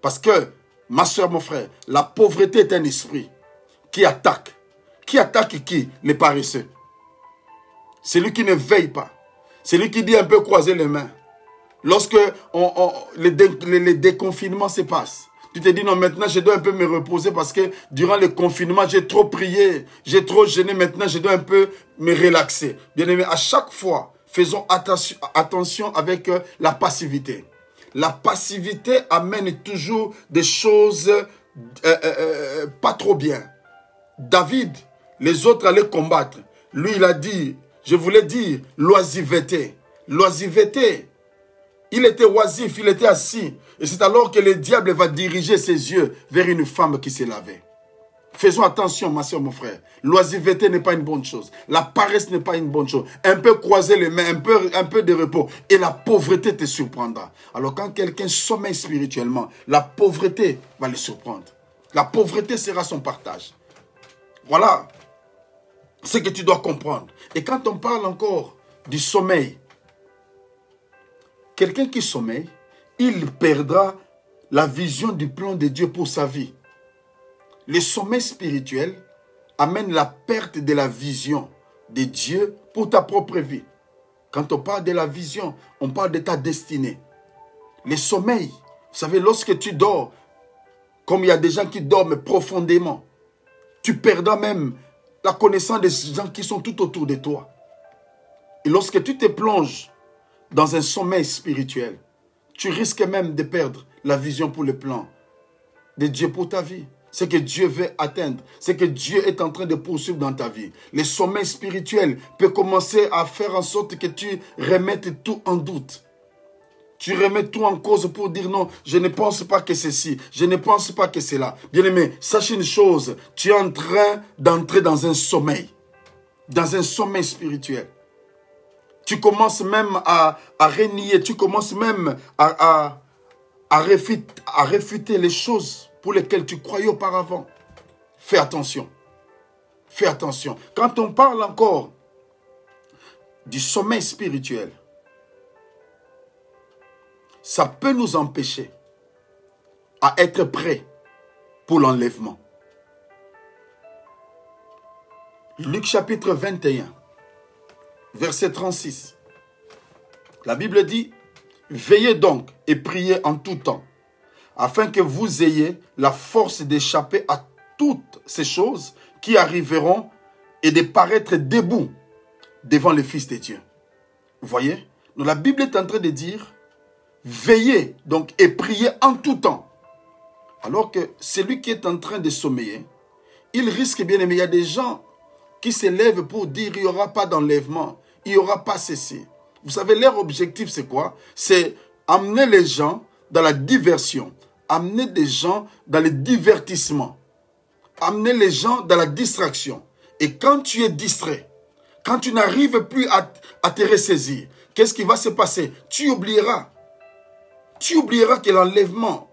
Parce que, ma soeur, mon frère, la pauvreté est un esprit qui attaque. Qui attaque qui? Les paresseux. Celui qui ne veille pas. Celui qui dit un peu croiser les mains. Lorsque les déconfinements se passent, Tu te dis non, maintenant je dois un peu me reposer parce que durant le confinement, j'ai trop prié, j'ai trop jeûné, maintenant je dois un peu me relaxer. Bien aimé, à chaque fois, faisons attention avec la passivité. La passivité amène toujours des choses pas trop bien. David, les autres allaient combattre. Lui, il a dit, je voulais dire, l'oisiveté. L'oisiveté. Il était oisif, il était assis. Et c'est alors que le diable va diriger ses yeux vers une femme qui s'est lavée. Faisons attention, ma soeur, mon frère. L'oisiveté n'est pas une bonne chose. La paresse n'est pas une bonne chose. Un peu croiser les mains, un peu de repos. Et la pauvreté te surprendra. Alors quand quelqu'un sommeille spirituellement, la pauvreté va le surprendre. La pauvreté sera son partage. Voilà ce que tu dois comprendre. Et quand on parle encore du sommeil, quelqu'un qui sommeille, il perdra la vision du plan de Dieu pour sa vie. Le sommeil spirituel amène la perte de la vision de Dieu pour ta propre vie. Quand on parle de la vision, on parle de ta destinée. Le sommeil, vous savez, lorsque tu dors, comme il y a des gens qui dorment profondément, tu perdras même la connaissance des gens qui sont tout autour de toi. Et lorsque tu te plonges dans un sommeil spirituel, tu risques même de perdre la vision pour le plan de Dieu pour ta vie. Ce que Dieu veut atteindre, ce que Dieu est en train de poursuivre dans ta vie. Le sommeil spirituel peut commencer à faire en sorte que tu remettes tout en doute. Tu remets tout en cause pour dire non, je ne pense pas que ceci, je ne pense pas que cela. Bien-aimé, sache une chose, tu es en train d'entrer dans un sommeil spirituel. Tu commences même à renier, tu commences même à réfuter les choses pour lesquelles tu croyais auparavant. Fais attention. Fais attention. Quand on parle encore du sommeil spirituel, ça peut nous empêcher à être prêts pour l'enlèvement. Luc chapitre 21, verset 36. La Bible dit, « Veillez donc et priez en tout temps, afin que vous ayez la force d'échapper à toutes ces choses qui arriveront et de paraître debout devant le Fils de Dieu. » Vous voyez? Donc la Bible est en train de dire, veillez donc et priez en tout temps. Alors que celui qui est en train de sommeiller, il risque bien aimé. Il y a des gens qui se lèvent pour dire il n'y aura pas d'enlèvement, il n'y aura pas ceci. Vous savez, leur objectif c'est quoi? C'est amener les gens dans la diversion, amener des gens dans le divertissement, amener les gens dans la distraction. Et quand tu es distrait, quand tu n'arrives plus à te ressaisir, qu'est-ce qui va se passer? Tu oublieras. Tu oublieras que l'enlèvement,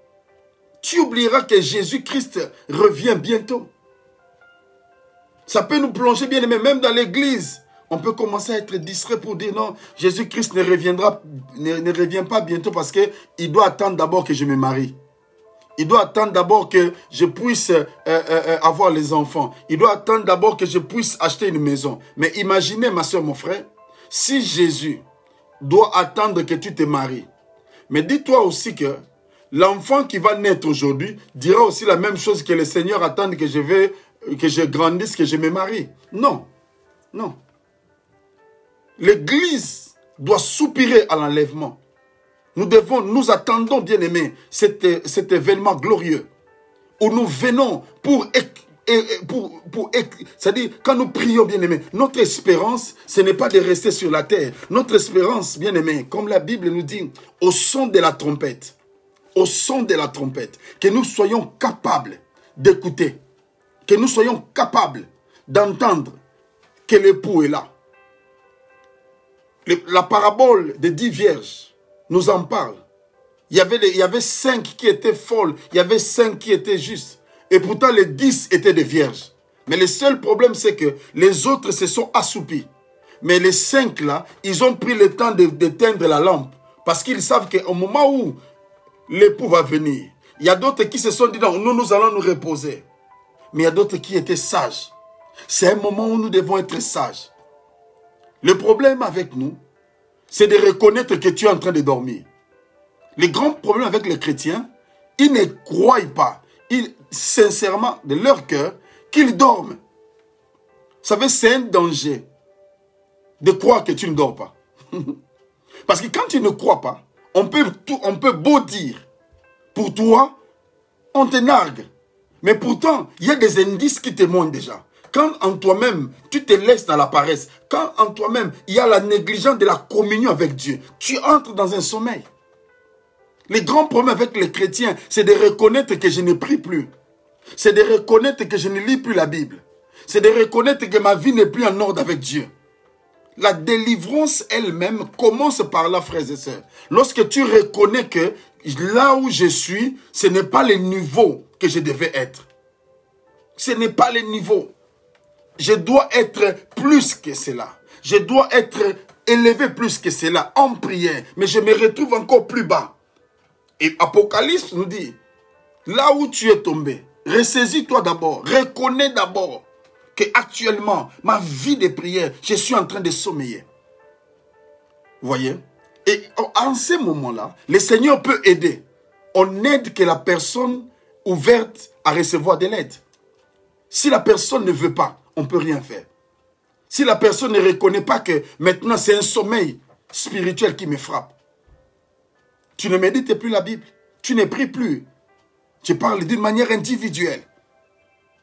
tu oublieras que Jésus-Christ revient bientôt. Ça peut nous plonger bien aimé, même dans l'église. On peut commencer à être distrait pour dire non, Jésus-Christ ne revient pas bientôt parce qu'il doit attendre d'abord que je me marie. Il doit attendre d'abord que je puisse avoir les enfants. Il doit attendre d'abord que je puisse acheter une maison. Mais imaginez, ma soeur, mon frère, si Jésus doit attendre que tu te maries, mais dis-toi aussi que l'enfant qui va naître aujourd'hui dira aussi la même chose que le Seigneur attend que je grandisse, que je me marie. Non, non. L'Église doit soupirer à l'enlèvement. Nous attendons, bien aimés, cet événement glorieux où nous venons c'est-à-dire, quand nous prions, bien aimés, notre espérance, ce n'est pas de rester sur la terre. Notre espérance, bien aimés, comme la Bible nous dit, au son de la trompette, que nous soyons capables d'écouter, que nous soyons capables d'entendre que l'époux est là. La parabole des 10 vierges nous en parle. Il y avait 5 qui étaient folles, il y avait 5 qui étaient justes. Et pourtant, les 10 étaient des vierges. Mais le seul problème, c'est que les autres se sont assoupis. Mais les 5 là, ils ont pris le temps d'éteindre la lampe. Parce qu'ils savent qu'au moment où l'époux va venir, il y a d'autres qui se sont dit, non, nous allons nous reposer. Mais il y a d'autres qui étaient sages. C'est un moment où nous devons être sages. Le problème avec nous, c'est de reconnaître que tu es en train de dormir. Le grand problème avec les chrétiens, Ils ne croient pas, sincèrement, de leur cœur, qu'ils dorment. Vous savez, c'est un danger de croire que tu ne dors pas. Parce que quand tu ne crois pas, on peut beau dire, pour toi, on te nargue. Mais pourtant, il y a des indices qui témoignent déjà. Quand en toi-même, tu te laisses dans la paresse, quand en toi-même, il y a la négligence de la communion avec Dieu, tu entres dans un sommeil. Le grand problème avec les chrétiens, c'est de reconnaître que je ne prie plus. C'est de reconnaître que je ne lis plus la Bible. C'est de reconnaître que ma vie n'est plus en ordre avec Dieu. La délivrance elle-même commence par là, frères et sœurs. Lorsque tu reconnais que là où je suis, ce n'est pas le niveau que je devais être. Ce n'est pas le niveau. Je dois être plus que cela. Je dois être élevé plus que cela en prière. Mais je me retrouve encore plus bas. Et Apocalypse nous dit, là où tu es tombé, ressaisis-toi d'abord. Reconnais d'abord que actuellement, ma vie de prière, je suis en train de sommeiller. Vous voyez? Et en ces moments-là, le Seigneur peut aider. On n'aide que la personne ouverte à recevoir de l'aide. Si la personne ne veut pas, on ne peut rien faire. Si la personne ne reconnaît pas que maintenant c'est un sommeil spirituel qui me frappe, tu ne médites plus la Bible, tu ne pries plus. Tu parles d'une manière individuelle.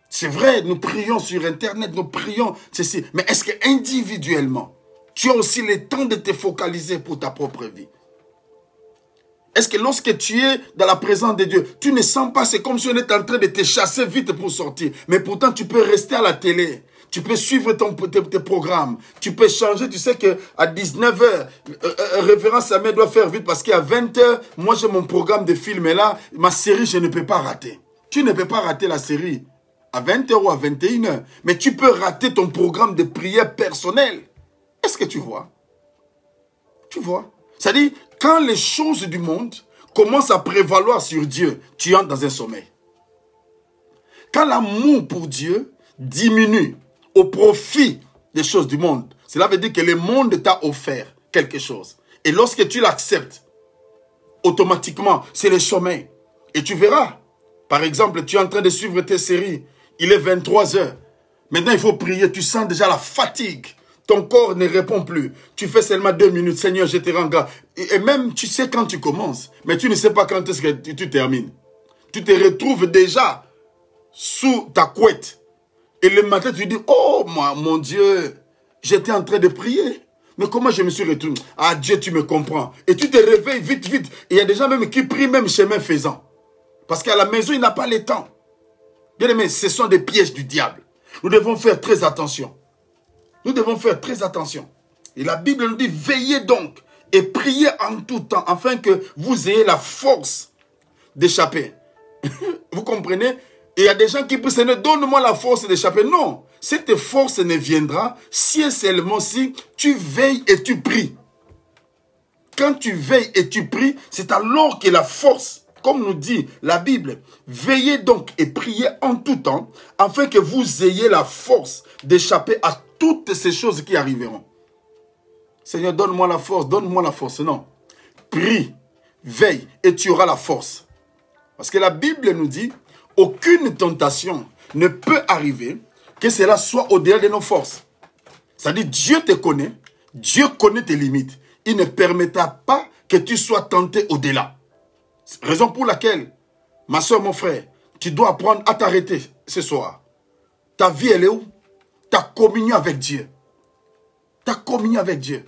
C'est vrai, nous prions sur Internet, nous prions ceci. Mais est-ce que individuellement, tu as aussi le temps de te focaliser pour ta propre vie? Est-ce que lorsque tu es dans la présence de Dieu, tu ne sens pas, c'est comme si on est en train de te chasser vite pour sortir. Mais pourtant, tu peux rester à la télé. Tu peux suivre tes programmes. Tu peux changer. Tu sais qu'à 19 h, révérend Samuel doit faire vite parce qu'à 20 h, moi j'ai mon programme de film et là, ma série, je ne peux pas rater. Tu ne peux pas rater la série à 20 h ou à 21 h. Mais tu peux rater ton programme de prière personnel. Est-ce que tu vois? Tu vois? C'est-à-dire, quand les choses du monde commencent à prévaloir sur Dieu, tu entres dans un sommeil. Quand l'amour pour Dieu diminue au profit des choses du monde, cela veut dire que le monde t'a offert quelque chose. Et lorsque tu l'acceptes, automatiquement, c'est le sommeil. Et tu verras, par exemple, tu es en train de suivre tes séries, il est 23 h. Maintenant, il faut prier, tu sens déjà la fatigue. Ton corps ne répond plus. Tu fais seulement 2 minutes. Seigneur, je te rends grâce. Et même, tu sais quand tu commences. Mais tu ne sais pas quand est-ce que tu termines. Tu te retrouves déjà sous ta couette. Et le matin, tu dis, oh, mon Dieu, j'étais en train de prier. Mais comment je me suis retrouvé? Ah, Dieu, tu me comprends. Et tu te réveilles vite, vite. Et il y a des gens même qui prient même chemin faisant. Parce qu'à la maison, il n'a pas le temps. Bien aimé, ce sont des pièges du diable. Nous devons faire très attention. Nous devons faire très attention. Et la Bible nous dit, veillez donc et priez en tout temps, afin que vous ayez la force d'échapper. Vous comprenez? Et il y a des gens qui prient, Seigneur, donne-moi la force d'échapper. Non, cette force ne viendra si et seulement si tu veilles et tu pries. Quand tu veilles et tu pries, c'est alors que la force, comme nous dit la Bible, veillez donc et priez en tout temps, afin que vous ayez la force d'échapper à toutes ces choses qui arriveront. Seigneur, donne-moi la force, donne-moi la force. Non. Prie, veille et tu auras la force. Parce que la Bible nous dit, aucune tentation ne peut arriver que cela soit au-delà de nos forces. C'est-à-dire, Dieu te connaît, Dieu connaît tes limites. Il ne permettra pas que tu sois tenté au-delà. Raison pour laquelle, ma soeur, mon frère, tu dois apprendre à t'arrêter ce soir. Ta vie, elle est où? Ta communion avec Dieu. Ta communion avec Dieu.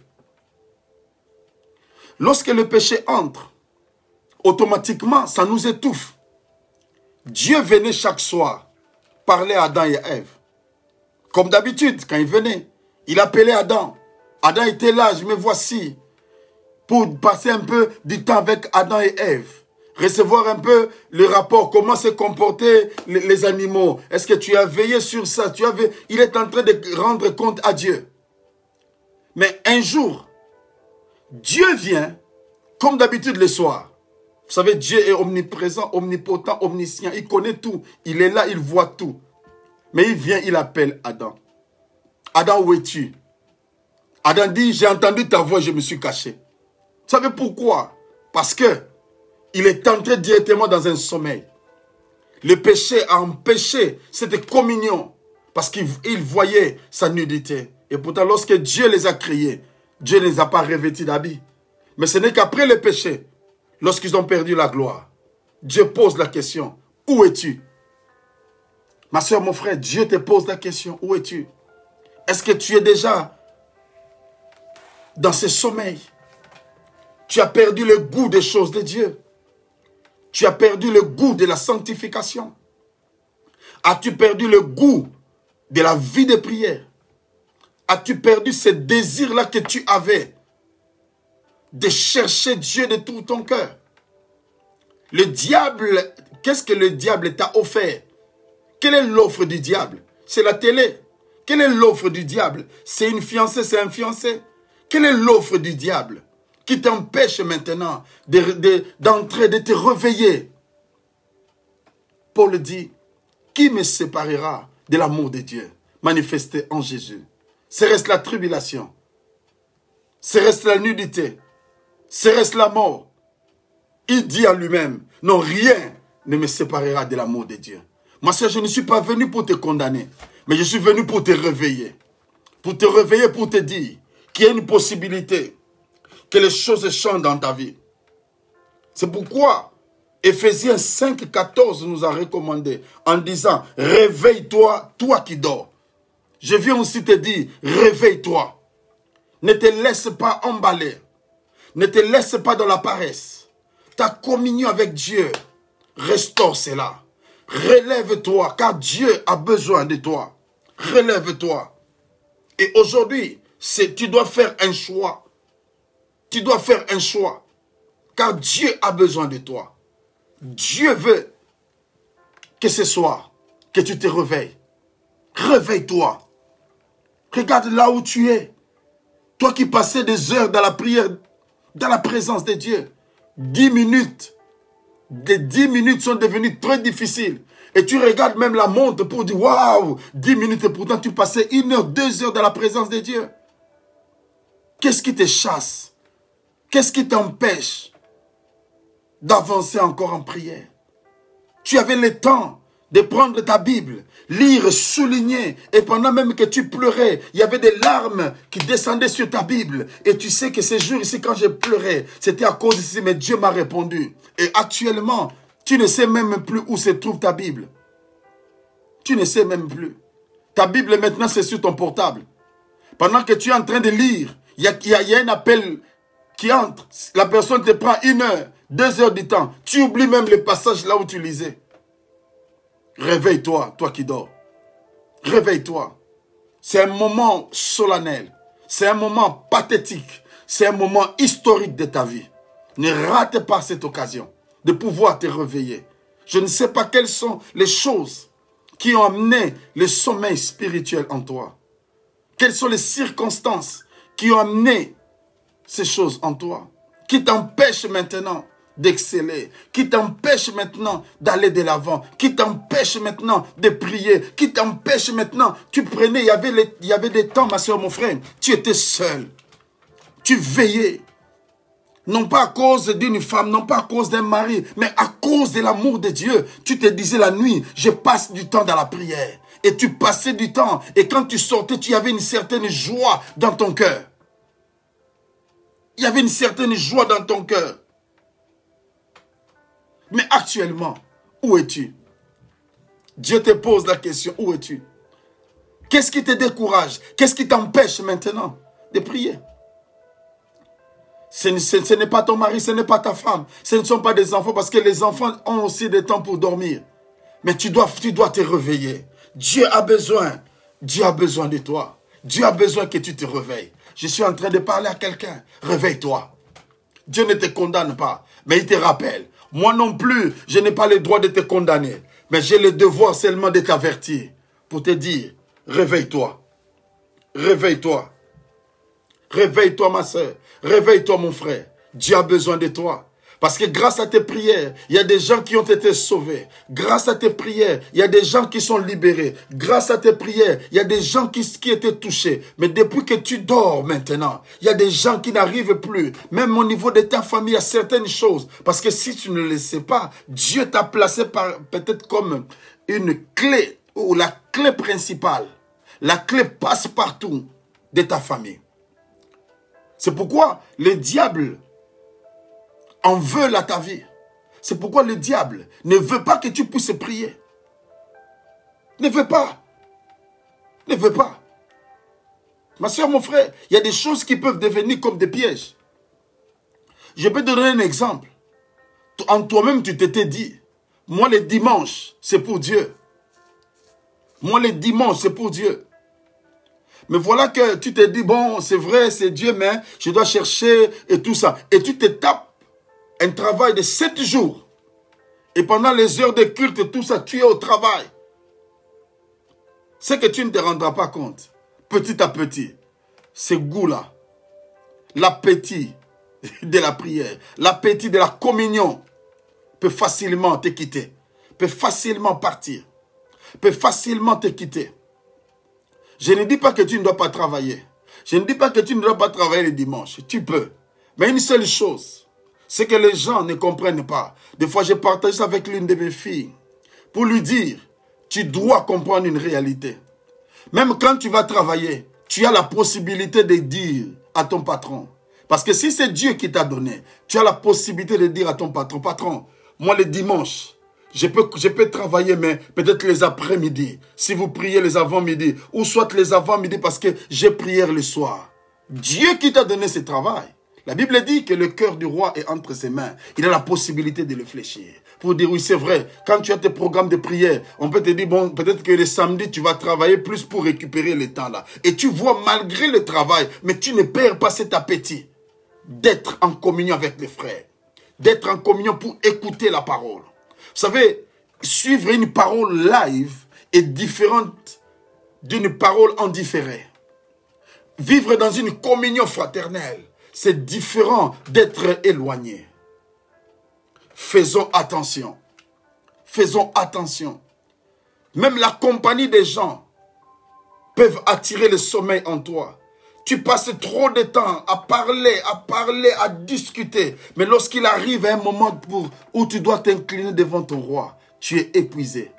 Lorsque le péché entre, automatiquement, ça nous étouffe. Dieu venait chaque soir parler à Adam et à Ève. Comme d'habitude, quand il venait, il appelait Adam. Adam était là, je me voici. Pour passer un peu du temps avec Adam et Ève. Recevoir un peu le rapport, comment se comportaient les animaux. Est-ce que tu as veillé sur ça? Il est en train de rendre compte à Dieu. Mais un jour, Dieu vient, comme d'habitude le soir. Vous savez, Dieu est omniprésent, omnipotent, omniscient. Il connaît tout. Il est là, il voit tout. Mais il vient, il appelle Adam. Adam, où es-tu? Adam dit, j'ai entendu ta voix, je me suis caché. Vous savez pourquoi? Parce que Il est entré directement dans un sommeil. Le péché a empêché cette communion parce qu'il voyait sa nudité. Et pourtant, lorsque Dieu les a créés, Dieu ne les a pas revêtis d'habits. Mais ce n'est qu'après le péché, lorsqu'ils ont perdu la gloire, Dieu pose la question, où es-tu? Ma soeur, mon frère, Dieu te pose la question, où es-tu? Est-ce que tu es déjà dans ce sommeil? Tu as perdu le goût des choses de Dieu. Tu as perdu le goût de la sanctification. As-tu perdu le goût de la vie de prière? As-tu perdu ce désir-là que tu avais de chercher Dieu de tout ton cœur? Le diable, qu'est-ce que le diable t'a offert? Quelle est l'offre du diable? C'est la télé. Quelle est l'offre du diable? C'est une fiancée, c'est un fiancé. Quelle est l'offre du diable qui t'empêche maintenant d'entrer, de te réveiller? Paul dit, qui me séparera de l'amour de Dieu manifesté en Jésus? Serait-ce la tribulation? Serait-ce la nudité? Serait-ce la mort? Il dit à lui-même, non, rien ne me séparera de l'amour de Dieu. Moi, je ne suis pas venu pour te condamner, mais je suis venu pour te réveiller. Pour te réveiller, pour te dire qu'il y a une possibilité que les choses changent dans ta vie. C'est pourquoi Ephésiens 5, 14 nous a recommandé en disant, réveille-toi, toi qui dors. Je viens aussi te dire, réveille-toi. Ne te laisse pas emballer. Ne te laisse pas dans la paresse. Ta communion avec Dieu, restaure cela. Relève-toi, car Dieu a besoin de toi. Relève-toi. Et aujourd'hui, tu dois faire un choix. Tu dois faire un choix. Car Dieu a besoin de toi. Dieu veut que ce soir, que tu te réveilles. Réveille-toi. Regarde là où tu es. Toi qui passais des heures dans la prière, dans la présence de Dieu. 10 minutes. Les 10 minutes sont devenues très difficiles. Et tu regardes même la montre pour dire, waouh, 10 minutes et pourtant tu passais 1 heure, 2 heures dans la présence de Dieu. Qu'est-ce qui te chasse? Qu'est-ce qui t'empêche d'avancer encore en prière? Tu avais le temps de prendre ta Bible, lire, souligner, et pendant même que tu pleurais, il y avait des larmes qui descendaient sur ta Bible. Et tu sais que ces jours ici, quand j'ai pleuré, c'était à cause ici, mais Dieu m'a répondu. Et actuellement, tu ne sais même plus où se trouve ta Bible. Tu ne sais même plus. Ta Bible maintenant, c'est sur ton portable. Pendant que tu es en train de lire, il y a un appel qui entre. La personne te prend 1 heure, 2 heures du temps. Tu oublies même le passage là où tu lisais. Réveille-toi, toi qui dors. Réveille-toi. C'est un moment solennel. C'est un moment pathétique. C'est un moment historique de ta vie. Ne rate pas cette occasion de pouvoir te réveiller. Je ne sais pas quelles sont les choses qui ont amené le sommeil spirituel en toi. Quelles sont les circonstances qui ont amené ces choses en toi, qui t'empêchent maintenant d'exceller, qui t'empêche maintenant d'aller de l'avant, qui t'empêche maintenant de prier, qui t'empêche maintenant, tu prenais, il y avait des temps, ma soeur, mon frère, tu étais seul, tu veillais, non pas à cause d'une femme, non pas à cause d'un mari, mais à cause de l'amour de Dieu. Tu te disais la nuit, je passe du temps dans la prière, et tu passais du temps, et quand tu sortais, tu avais une certaine joie dans ton cœur. Il y avait une certaine joie dans ton cœur. Mais actuellement, où es-tu? Dieu te pose la question, où es-tu? Qu'est-ce qui te décourage? Qu'est-ce qui t'empêche maintenant de prier? Ce n'est pas ton mari, ce n'est pas ta femme, ce ne sont pas des enfants, parce que les enfants ont aussi des temps pour dormir. Mais tu dois te réveiller. Dieu a besoin de toi. Dieu a besoin que tu te réveilles. Je suis en train de parler à quelqu'un. Réveille-toi. Dieu ne te condamne pas, mais il te rappelle. Moi non plus, je n'ai pas le droit de te condamner. Mais j'ai le devoir seulement de t'avertir. Pour te dire, réveille-toi. Réveille-toi. Réveille-toi ma soeur. Réveille-toi mon frère. Dieu a besoin de toi. Parce que grâce à tes prières, il y a des gens qui ont été sauvés. Grâce à tes prières, il y a des gens qui sont libérés. Grâce à tes prières, il y a des gens qui étaient touchés. Mais depuis que tu dors maintenant, il y a des gens qui n'arrivent plus. Même au niveau de ta famille, il y a certaines choses. Parce que si tu ne le sais pas, Dieu t'a placé peut-être comme une clé, ou la clé principale. La clé passe-partout de ta famille. C'est pourquoi le diable en veut à ta vie. C'est pourquoi le diable ne veut pas que tu puisses prier. Ne veut pas. Ne veut pas. Ma soeur, mon frère, il y a des choses qui peuvent devenir comme des pièges. Je peux te donner un exemple. En toi-même, tu t'étais dit, moi les dimanches, c'est pour Dieu. Moi les dimanches, c'est pour Dieu. Mais voilà que tu te dis, bon, c'est vrai, c'est Dieu, mais je dois chercher et tout ça. Et tu te tapes un travail de 7 jours. Et pendant les heures de culte et tout ça, tu es au travail. C'est que tu ne te rendras pas compte. Petit à petit, ce goût-là, l'appétit de la prière, l'appétit de la communion peut facilement te quitter, peut facilement partir, peut facilement te quitter. Je ne dis pas que tu ne dois pas travailler. Je ne dis pas que tu ne dois pas travailler le dimanche. Tu peux. Mais une seule chose, c'est que les gens ne comprennent pas. Des fois, j'ai partagé ça avec l'une de mes filles pour lui dire, tu dois comprendre une réalité. Même quand tu vas travailler, tu as la possibilité de dire à ton patron. Parce que si c'est Dieu qui t'a donné, tu as la possibilité de dire à ton patron, patron, moi le dimanche, je peux travailler, mais peut-être les après-midi, si vous priez les avant-midi, ou soit les avant-midi parce que j'ai prié le soir. Dieu qui t'a donné ce travail. La Bible dit que le cœur du roi est entre ses mains. Il a la possibilité de le fléchir. Pour dire, oui, c'est vrai, quand tu as tes programmes de prière, on peut te dire, bon, peut-être que le samedi, tu vas travailler plus pour récupérer le temps là. Et tu vois, malgré le travail, mais tu ne perds pas cet appétit d'être en communion avec les frères. D'être en communion pour écouter la parole. Vous savez, suivre une parole live est différente d'une parole en différé. Vivre dans une communion fraternelle, c'est différent d'être éloigné. Faisons attention. Faisons attention. Même la compagnie des gens peuvent attirer le sommeil en toi. Tu passes trop de temps à parler, à discuter. Mais lorsqu'il arrive un moment où tu dois t'incliner devant ton roi, tu es épuisé.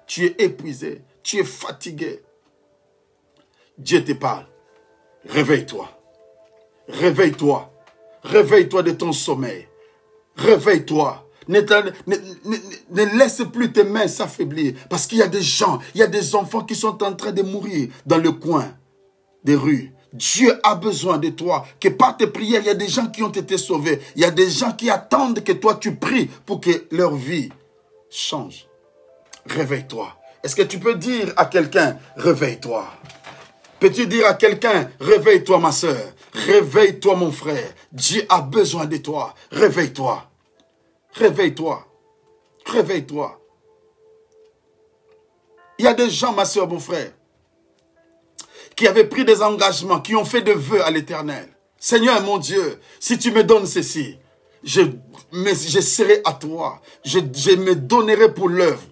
Tu es épuisé. Tu es fatigué. Dieu te parle. Réveille-toi. Réveille-toi. Réveille-toi de ton sommeil. Réveille-toi. Ne laisse plus tes mains s'affaiblir. Parce qu'il y a des gens, il y a des enfants qui sont en train de mourir dans le coin des rues. Dieu a besoin de toi. Que par tes prières, il y a des gens qui ont été sauvés. Il y a des gens qui attendent que toi tu pries pour que leur vie change. Réveille-toi. Est-ce que tu peux dire à quelqu'un, réveille-toi? Peux-tu dire à quelqu'un, réveille-toi ma soeur, réveille-toi mon frère, Dieu a besoin de toi, réveille-toi, réveille-toi, réveille-toi. Il y a des gens, ma soeur, mon frère, qui avaient pris des engagements, qui ont fait des vœux à l'Éternel. Seigneur mon Dieu, si tu me donnes ceci, je serai à toi, je me donnerai pour l'œuvre.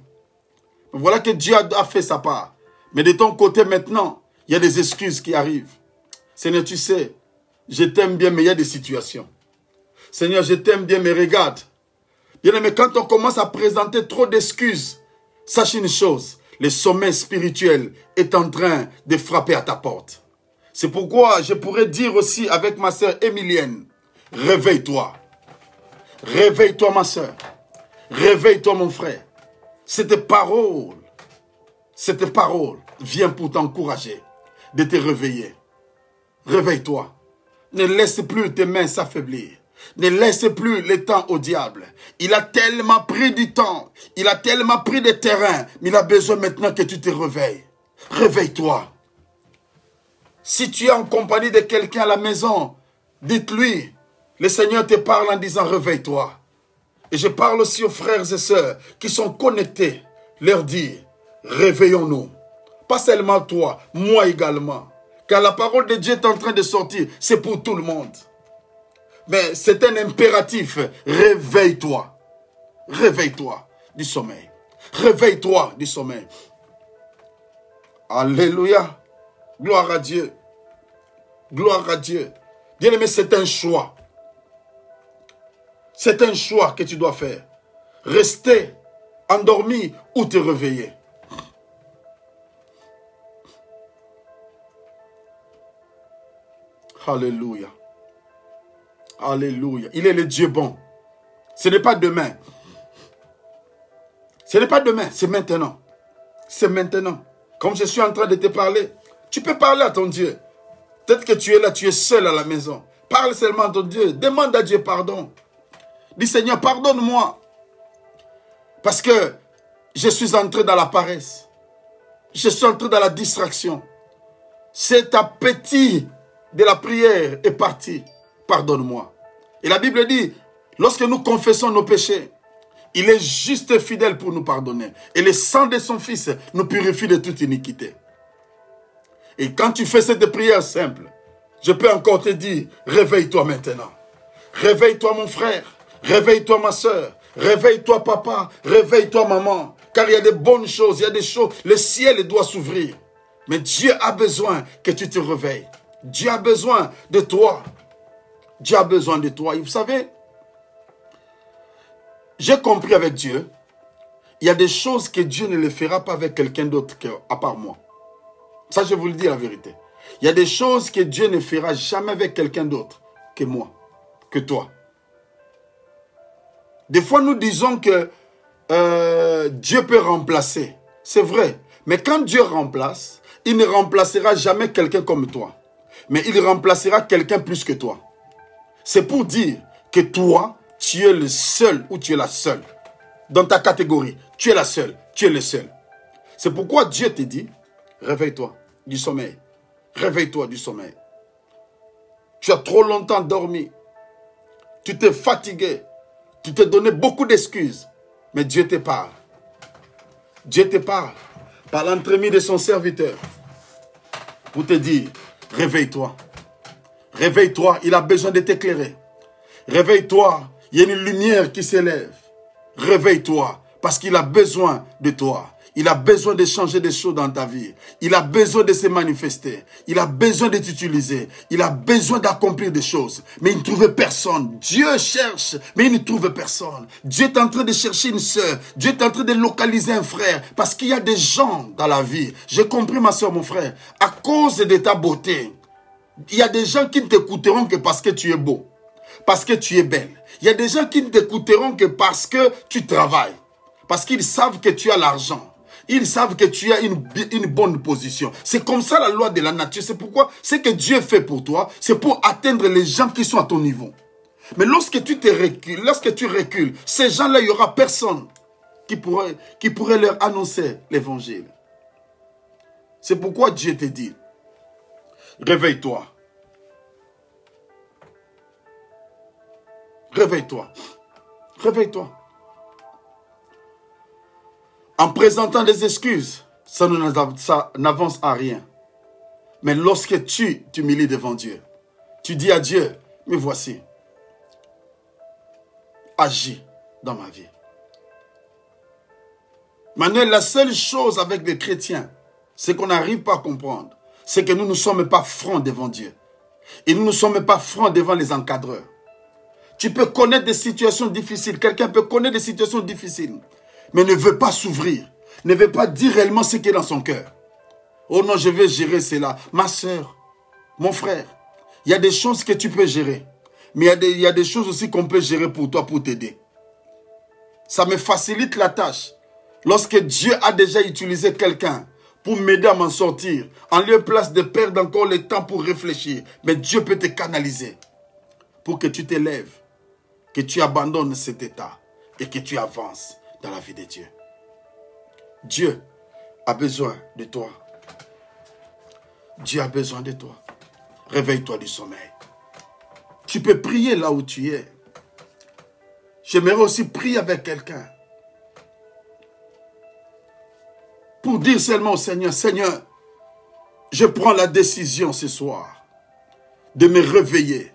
Voilà que Dieu a fait sa part. Mais de ton côté maintenant, il y a des excuses qui arrivent. Seigneur, tu sais, je t'aime bien, mais il y a des situations. Seigneur, je t'aime bien, mais regarde. Bien aimé, quand on commence à présenter trop d'excuses, sache une chose, le sommeil spirituel est en train de frapper à ta porte. C'est pourquoi je pourrais dire aussi avec ma sœur Émilienne, réveille-toi. Réveille-toi ma sœur. Réveille-toi mon frère. Cette parole vient pour t'encourager, de te réveiller. Réveille-toi. Ne laisse plus tes mains s'affaiblir. Ne laisse plus le temps au diable. Il a tellement pris du temps. Il a tellement pris de terrain. Mais il a besoin maintenant que tu te réveilles. Réveille-toi. Si tu es en compagnie de quelqu'un à la maison, dites-lui, le Seigneur te parle en disant réveille-toi. Et je parle aussi aux frères et sœurs qui sont connectés. Leur dire, réveillons-nous. Pas seulement toi, moi également. Car la parole de Dieu est en train de sortir. C'est pour tout le monde. Mais c'est un impératif. Réveille-toi. Réveille-toi du sommeil. Réveille-toi du sommeil. Alléluia. Gloire à Dieu. Gloire à Dieu. Bien-aimé, c'est un choix. C'est un choix que tu dois faire. Rester endormi ou te réveiller. Alléluia. Alléluia. Il est le Dieu bon. Ce n'est pas demain. Ce n'est pas demain, c'est maintenant. C'est maintenant. Comme je suis en train de te parler, tu peux parler à ton Dieu. Peut-être que tu es là, tu es seul à la maison. Parle seulement à ton Dieu. Demande à Dieu pardon. Dis Seigneur, pardonne-moi. Parce que je suis entré dans la paresse. Je suis entré dans la distraction. Cet appétit de la prière est parti. Pardonne-moi. Et la Bible dit, lorsque nous confessons nos péchés, il est juste et fidèle pour nous pardonner. Et le sang de son Fils nous purifie de toute iniquité. Et quand tu fais cette prière simple, je peux encore te dire, réveille-toi maintenant. Réveille-toi mon frère. Réveille-toi ma soeur. Réveille-toi papa. Réveille-toi maman. Car il y a de bonnes choses, il y a des choses. Le ciel doit s'ouvrir. Mais Dieu a besoin que tu te réveilles. Dieu a besoin de toi. Dieu a besoin de toi. Et vous savez, j'ai compris avec Dieu, il y a des choses que Dieu ne les fera pas avec quelqu'un d'autre à part moi. Ça, je vous le dis la vérité. Il y a des choses que Dieu ne fera jamais avec quelqu'un d'autre que moi, que toi. Des fois, nous disons que Dieu peut remplacer. C'est vrai. Mais quand Dieu remplace, il ne remplacera jamais quelqu'un comme toi. Mais il remplacera quelqu'un plus que toi. C'est pour dire que toi, tu es le seul ou tu es la seule. Dans ta catégorie, tu es la seule, tu es le seul. C'est pourquoi Dieu te dit, réveille-toi du sommeil. Réveille-toi du sommeil. Tu as trop longtemps dormi. Tu t'es fatigué. Tu t'es donné beaucoup d'excuses. Mais Dieu te parle. Dieu te parle par l'entremise de son serviteur pour te dire, réveille-toi. Réveille-toi, il a besoin de t'éclairer. Réveille-toi, il y a une lumière qui s'élève. Réveille-toi, parce qu'il a besoin de toi. Il a besoin de changer des choses dans ta vie. Il a besoin de se manifester. Il a besoin de t'utiliser. Il a besoin d'accomplir des choses. Mais il ne trouve personne. Dieu cherche, mais il ne trouve personne. Dieu est en train de chercher une sœur. Dieu est en train de localiser un frère. Parce qu'il y a des gens dans la vie. J'ai compris, ma soeur, mon frère. À cause de ta beauté, il y a des gens qui ne t'écouteront que parce que tu es beau. Parce que tu es belle. Il y a des gens qui ne t'écouteront que parce que tu travailles. Parce qu'ils savent que tu as l'argent. Ils savent que tu as une bonne position. C'est comme ça la loi de la nature. C'est pourquoi ce que Dieu fait pour toi, c'est pour atteindre les gens qui sont à ton niveau. Mais lorsque tu recules, ces gens-là, il n'y aura personne qui pourrait leur annoncer l'évangile. C'est pourquoi Dieu te dit, réveille-toi. Réveille-toi. Réveille-toi. En présentant des excuses, ça n'avance à rien. Mais lorsque tu t'humilies devant Dieu, tu dis à Dieu, me voici. Agis dans ma vie. Maintenant, la seule chose avec les chrétiens, c'est qu'on n'arrive pas à comprendre, c'est que nous ne sommes pas francs devant Dieu. Et nous ne sommes pas francs devant les encadreurs. Tu peux connaître des situations difficiles. Quelqu'un peut connaître des situations difficiles, mais ne veut pas s'ouvrir. Ne veut pas dire réellement ce qui est dans son cœur. Oh non, je vais gérer cela. Ma soeur, mon frère, il y a des choses que tu peux gérer. Mais il y a des choses aussi qu'on peut gérer pour toi, pour t'aider. Ça me facilite la tâche. Lorsque Dieu a déjà utilisé quelqu'un pour m'aider à m'en sortir, en lieu de place de perdre encore le temps pour réfléchir, mais Dieu peut te canaliser pour que tu t'élèves, que tu abandonnes cet état et que tu avances dans la vie de Dieu. Dieu a besoin de toi. Dieu a besoin de toi. Réveille-toi du sommeil. Tu peux prier là où tu es. J'aimerais aussi prier avec quelqu'un. Pour dire seulement au Seigneur, Seigneur, je prends la décision ce soir de me réveiller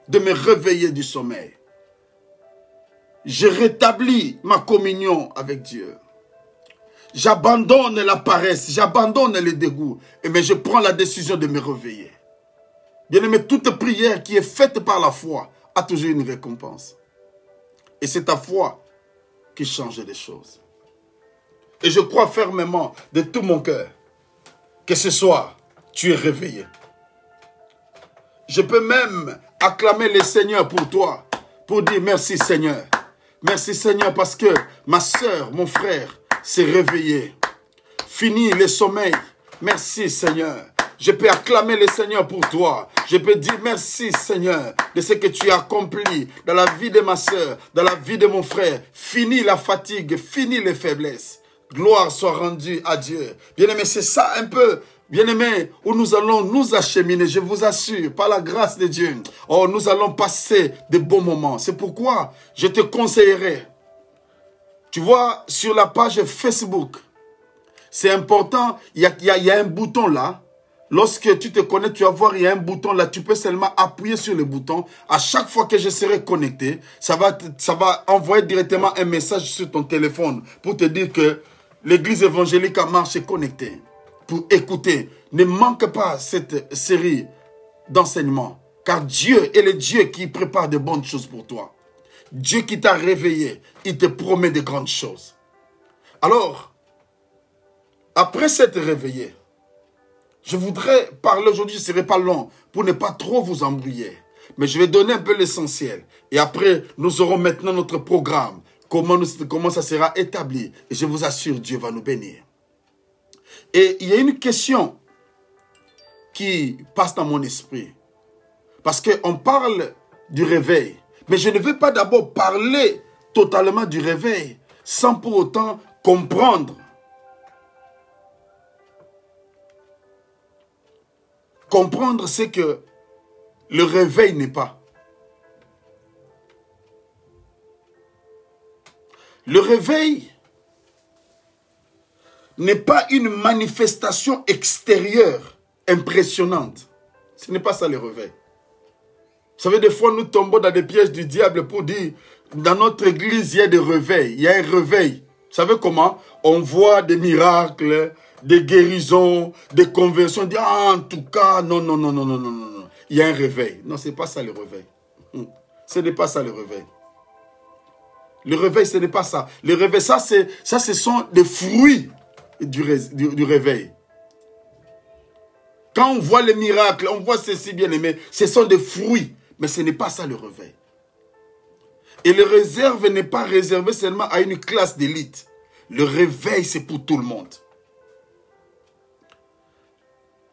de me réveiller du sommeil. Je rétablis ma communion avec Dieu. J'abandonne la paresse, j'abandonne le dégoût, mais je prends la décision de me réveiller. Bien-aimé, toute prière qui est faite par la foi a toujours une récompense. Et c'est ta foi qui change les choses. Et je crois fermement de tout mon cœur que ce soir, tu es réveillé. Je peux même acclamer le Seigneur pour toi, pour dire merci Seigneur. Merci Seigneur parce que ma soeur, mon frère s'est réveillé. Fini le sommeil. Merci Seigneur. Je peux acclamer le Seigneur pour toi. Je peux dire merci Seigneur de ce que tu as accompli dans la vie de ma soeur, dans la vie de mon frère. Fini la fatigue, fini les faiblesses. Gloire soit rendue à Dieu. Bien-aimé, c'est ça un peu, bien-aimé, où nous allons nous acheminer, je vous assure, par la grâce de Dieu. Oh, nous allons passer de bons moments. C'est pourquoi je te conseillerais, tu vois, sur la page Facebook, c'est important, il y a un bouton là. Lorsque tu te connectes, tu vas voir, il y a un bouton là. Tu peux seulement appuyer sur le bouton. À chaque fois que je serai connecté, ça va envoyer directement un message sur ton téléphone pour te dire que l'église évangélique à Marche est connectée. Pour écouter. Ne manque pas cette série d'enseignements. Car Dieu est le Dieu qui prépare de bonnes choses pour toi. Dieu qui t'a réveillé, il te promet de grandes choses. Alors, après s'être réveillé, je voudrais parler aujourd'hui, je ne serai pas long, pour ne pas trop vous embrouiller. Mais je vais donner un peu l'essentiel. Et après, nous aurons maintenant notre programme. Comment ça sera établi. Et je vous assure, Dieu va nous bénir. Et il y a une question qui passe dans mon esprit. Parce qu'on parle du réveil. Mais je ne veux pas d'abord parler totalement du réveil sans pour autant comprendre. Comprendre, c'est que le réveil n'est pas. Le réveil n'est pas une manifestation extérieure impressionnante. Ce n'est pas ça le réveil. Vous savez, des fois, nous tombons dans des pièges du diable pour dire, dans notre église, il y a des réveils. Il y a un réveil. Vous savez comment? On voit des miracles, des guérisons, des conversions. On dit, ah, en tout cas, non. Il y a un réveil. Non, ce n'est pas ça le réveil. Ce n'est pas ça le réveil. Le réveil, ce n'est pas ça. Le réveil, ça, ce sont des fruits du réveil. Quand on voit les miracles, on voit ceci bien aimé, ce sont des fruits. Mais ce n'est pas ça le réveil. Et le réserve n'est pas réservé seulement à une classe d'élite. Le réveil, c'est pour tout le monde.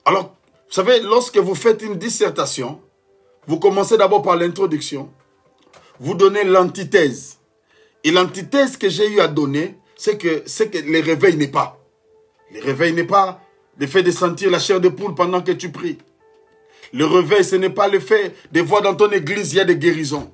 Alors, vous savez, lorsque vous faites une dissertation, vous commencez d'abord par l'introduction. Vous donnez l'antithèse. Et l'antithèse que j'ai eu à donner, c'est que le réveil n'est pas. Le réveil n'est pas le fait de sentir la chair de poule pendant que tu pries. Le réveil, ce n'est pas le fait de voir dans ton église, il y a des guérisons.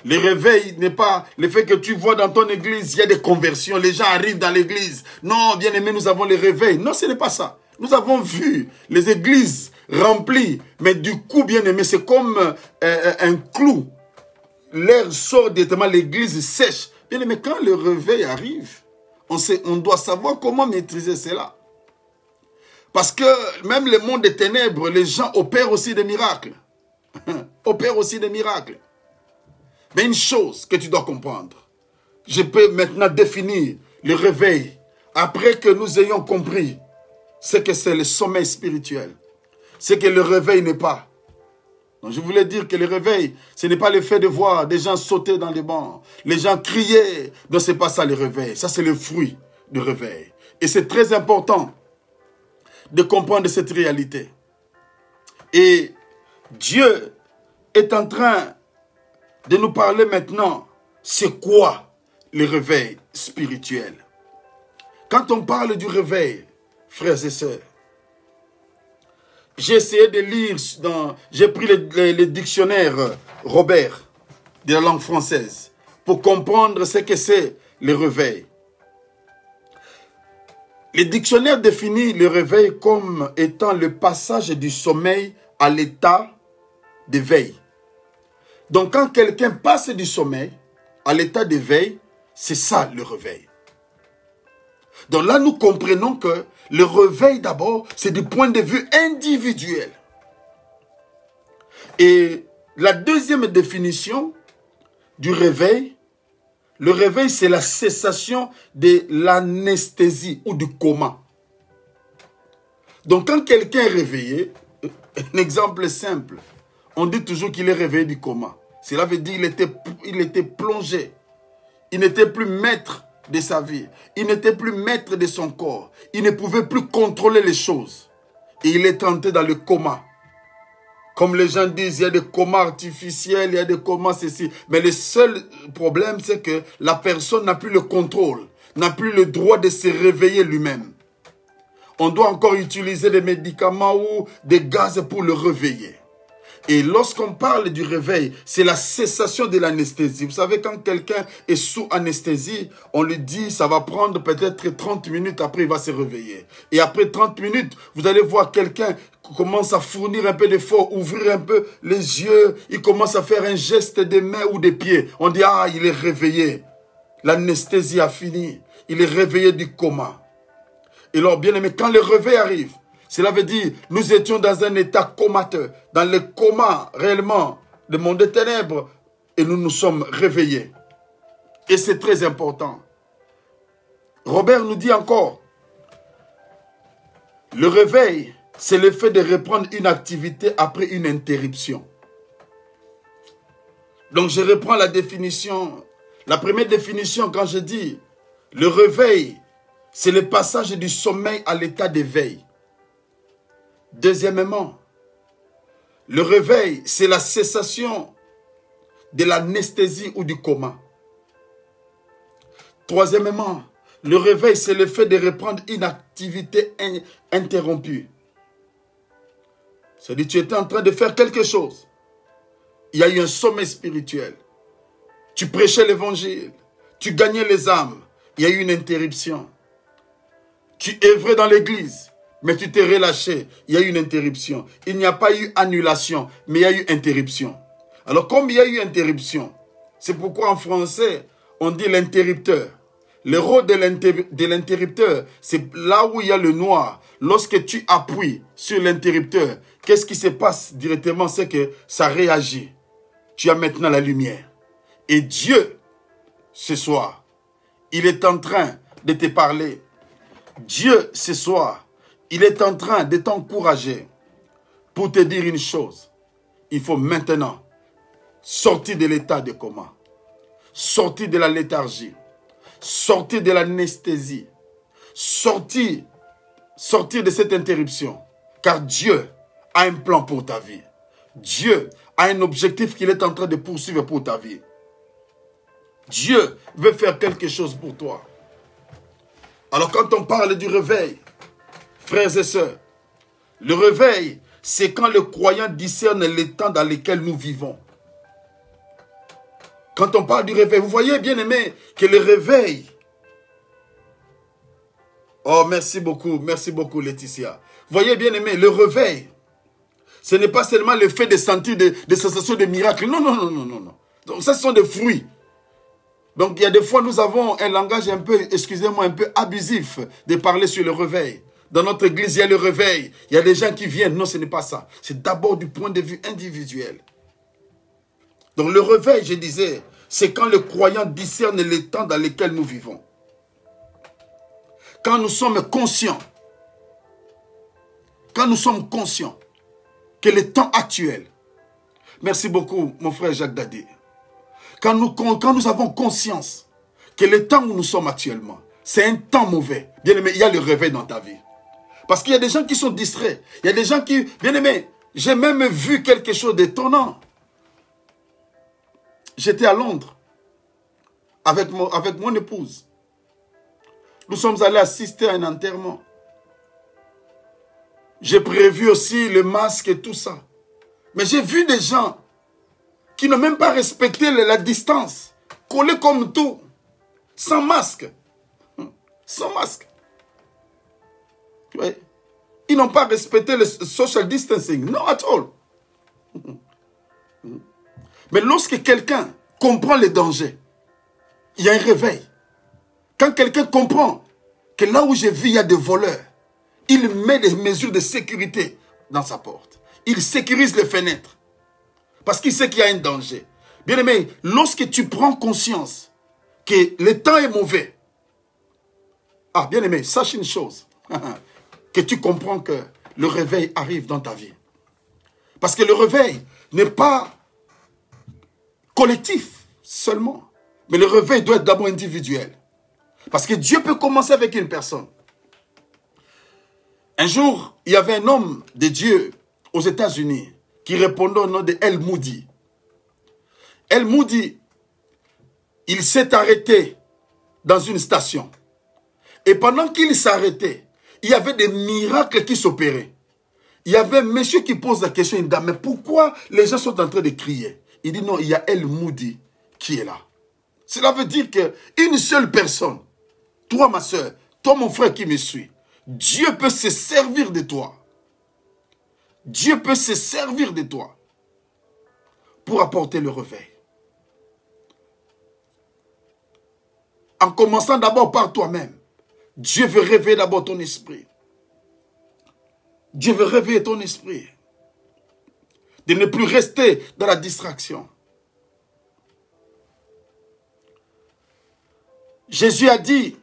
Le réveil n'est pas le fait que tu vois dans ton église, il y a des conversions. Les gens arrivent dans l'église. Non, bien aimé, nous avons le réveil. Non, ce n'est pas ça. Nous avons vu les églises remplies. Mais du coup, bien aimé, c'est comme un clou. L'air sort directement, l'église sèche. Bien aimé, quand le réveil arrive, on doit savoir comment maîtriser cela. Parce que même le monde des ténèbres, les gens opèrent aussi des miracles. Opèrent aussi des miracles. Mais une chose que tu dois comprendre, je peux maintenant définir le réveil. Après que nous ayons compris ce que c'est le sommeil spirituel. Ce que le réveil n'est pas. Donc je voulais dire que le réveil, ce n'est pas le fait de voir des gens sauter dans les bancs. Les gens crier. Non, ce n'est pas ça le réveil. Ça, c'est le fruit du réveil. Et c'est très important de comprendre cette réalité. Et Dieu est en train de nous parler maintenant, c'est quoi le réveil spirituel? Quand on parle du réveil, frères et sœurs, j'ai essayé de lire, j'ai pris le dictionnaire Robert de la langue française pour comprendre ce que c'est le réveil. Le dictionnaire définit le réveil comme étant le passage du sommeil à l'état de veille. Donc quand quelqu'un passe du sommeil à l'état d'éveil, c'est ça le réveil. Donc là, nous comprenons que le réveil d'abord, c'est du point de vue individuel. Et la deuxième définition du réveil, le réveil, c'est la cessation de l'anesthésie ou du coma. Donc quand quelqu'un est réveillé, un exemple simple, on dit toujours qu'il est réveillé du coma. Cela veut dire qu'il était plongé. Il n'était plus maître de sa vie. Il n'était plus maître de son corps. Il ne pouvait plus contrôler les choses. Et il est entré dans le coma. Comme les gens disent, il y a des comas artificiels, il y a des comas ceci. Mais le seul problème, c'est que la personne n'a plus le contrôle, n'a plus le droit de se réveiller lui-même. On doit encore utiliser des médicaments ou des gaz pour le réveiller. Et lorsqu'on parle du réveil, c'est la cessation de l'anesthésie. Vous savez, quand quelqu'un est sous anesthésie, on lui dit ça va prendre peut-être 30 minutes, après il va se réveiller. Et après 30 minutes, vous allez voir quelqu'un commence à fournir un peu d'effort, ouvrir un peu les yeux, il commence à faire un geste des mains ou des pieds. On dit, ah, il est réveillé. L'anesthésie a fini. Il est réveillé du coma. Et alors, bien aimé, quand le réveil arrive, cela veut dire, nous étions dans un état comateux, dans le coma réellement, le monde des ténèbres, et nous nous sommes réveillés. Et c'est très important. Robert nous dit encore, le réveil, c'est le fait de reprendre une activité après une interruption. Donc je reprends la définition, la première définition quand je dis, le réveil, c'est le passage du sommeil à l'état d'éveil. Deuxièmement, le réveil, c'est la cessation de l'anesthésie ou du coma. Troisièmement, le réveil, c'est le fait de reprendre une activité interrompue. C'est-à-dire que tu étais en train de faire quelque chose. Il y a eu un sommeil spirituel. Tu prêchais l'évangile. Tu gagnais les âmes. Il y a eu une interruption. Tu œuvrais dans l'église. Mais tu t'es relâché, il y a eu une interruption. Il n'y a pas eu annulation, mais il y a eu interruption. Alors comme il y a eu interruption, c'est pourquoi en français, on dit l'interrupteur. Le rôle de l'interrupteur, c'est là où il y a le noir. Lorsque tu appuies sur l'interrupteur, qu'est-ce qui se passe directement? C'est que ça réagit. Tu as maintenant la lumière. Et Dieu, ce soir, il est en train de te parler. Dieu, ce soir, il est en train de t'encourager pour te dire une chose. Il faut maintenant sortir de l'état de coma, sortir de la léthargie, sortir de l'anesthésie, sortir de cette interruption. Car Dieu a un plan pour ta vie. Dieu a un objectif qu'il est en train de poursuivre pour ta vie. Dieu veut faire quelque chose pour toi. Alors quand on parle du réveil, frères et sœurs, le réveil, c'est quand le croyant discerne les temps dans lesquels nous vivons. Quand on parle du réveil, vous voyez, bien aimé, que le réveil... Oh, merci beaucoup Laetitia. Vous voyez, bien aimé, le réveil, ce n'est pas seulement le fait de sentir des sensations de miracles. Non, non, non, non, non, non. Donc ça, ce sont des fruits. Donc il y a des fois, nous avons un langage un peu, excusez-moi, un peu abusif de parler sur le réveil. Dans notre église, il y a le réveil. Il y a des gens qui viennent. Non, ce n'est pas ça. C'est d'abord du point de vue individuel. Donc le réveil, je disais, c'est quand le croyant discerne les temps dans lesquels nous vivons. Quand nous sommes conscients que le temps actuel, merci beaucoup mon frère Jacques Dadé, quand nous avons conscience que le temps où nous sommes actuellement, c'est un temps mauvais, bien aimé, il y a le réveil dans ta vie. Parce qu'il y a des gens qui sont distraits. Il y a des gens qui... Bien aimé, j'ai même vu quelque chose d'étonnant. J'étais à Londres avec mon épouse. Nous sommes allés assister à un enterrement. J'ai prévu aussi le masque et tout ça. Mais j'ai vu des gens qui n'ont même pas respecté la distance. Collés comme tout. Sans masque. Sans masque. Ouais. Ils n'ont pas respecté le social distancing. Non, at all. Mais lorsque quelqu'un comprend les dangers, il y a un réveil. Quand quelqu'un comprend que là où je vis, il y a des voleurs, il met des mesures de sécurité dans sa porte. Il sécurise les fenêtres. Parce qu'il sait qu'il y a un danger. Bien aimé, lorsque tu prends conscience que le temps est mauvais, ah bien aimé, sache une chose, que tu comprends que le réveil arrive dans ta vie. Parce que le réveil n'est pas collectif seulement, mais le réveil doit être d'abord individuel. Parce que Dieu peut commencer avec une personne. Un jour, il y avait un homme de Dieu aux États-Unis qui répondait au nom de El Moody. El Moody, il s'est arrêté dans une station. Et pendant qu'il s'arrêtait, il y avait des miracles qui s'opéraient. Il y avait un monsieur qui pose la question à une dame, mais pourquoi les gens sont en train de crier? Il dit non, il y a El Moody qui est là. Cela veut dire qu'une seule personne, toi ma soeur, toi mon frère qui me suit, Dieu peut se servir de toi. Dieu peut se servir de toi pour apporter le réveil. En commençant d'abord par toi-même, Dieu veut réveiller d'abord ton esprit. Dieu veut réveiller ton esprit. De ne plus rester dans la distraction. Jésus a dit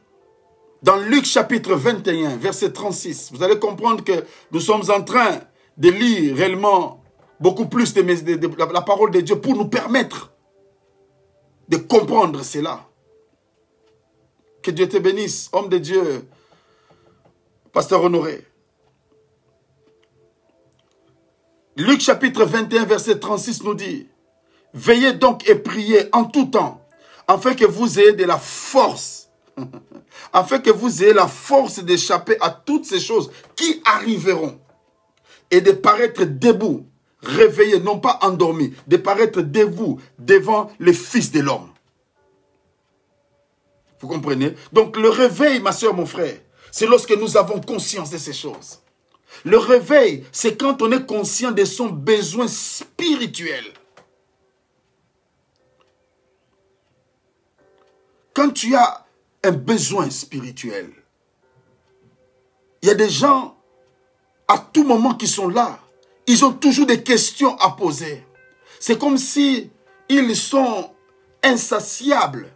dans Luc chapitre 21, verset 36, vous allez comprendre que nous sommes en train de lire réellement beaucoup plus de la parole de Dieu pour nous permettre de comprendre cela. Que Dieu te bénisse, homme de Dieu, pasteur Honoré. Luc chapitre 21, verset 36 nous dit, « Veillez donc et priez en tout temps, afin que vous ayez de la force, afin que vous ayez la force d'échapper à toutes ces choses qui arriveront, et de paraître debout, réveillés, non pas endormis, de paraître debout devant le Fils de l'homme. » Vous comprenez? Donc le réveil, ma soeur, mon frère, c'est lorsque nous avons conscience de ces choses. Le réveil, c'est quand on est conscient de son besoin spirituel. Quand tu as un besoin spirituel, il y a des gens à tout moment qui sont là. Ils ont toujours des questions à poser. C'est comme si ils sont insatiables.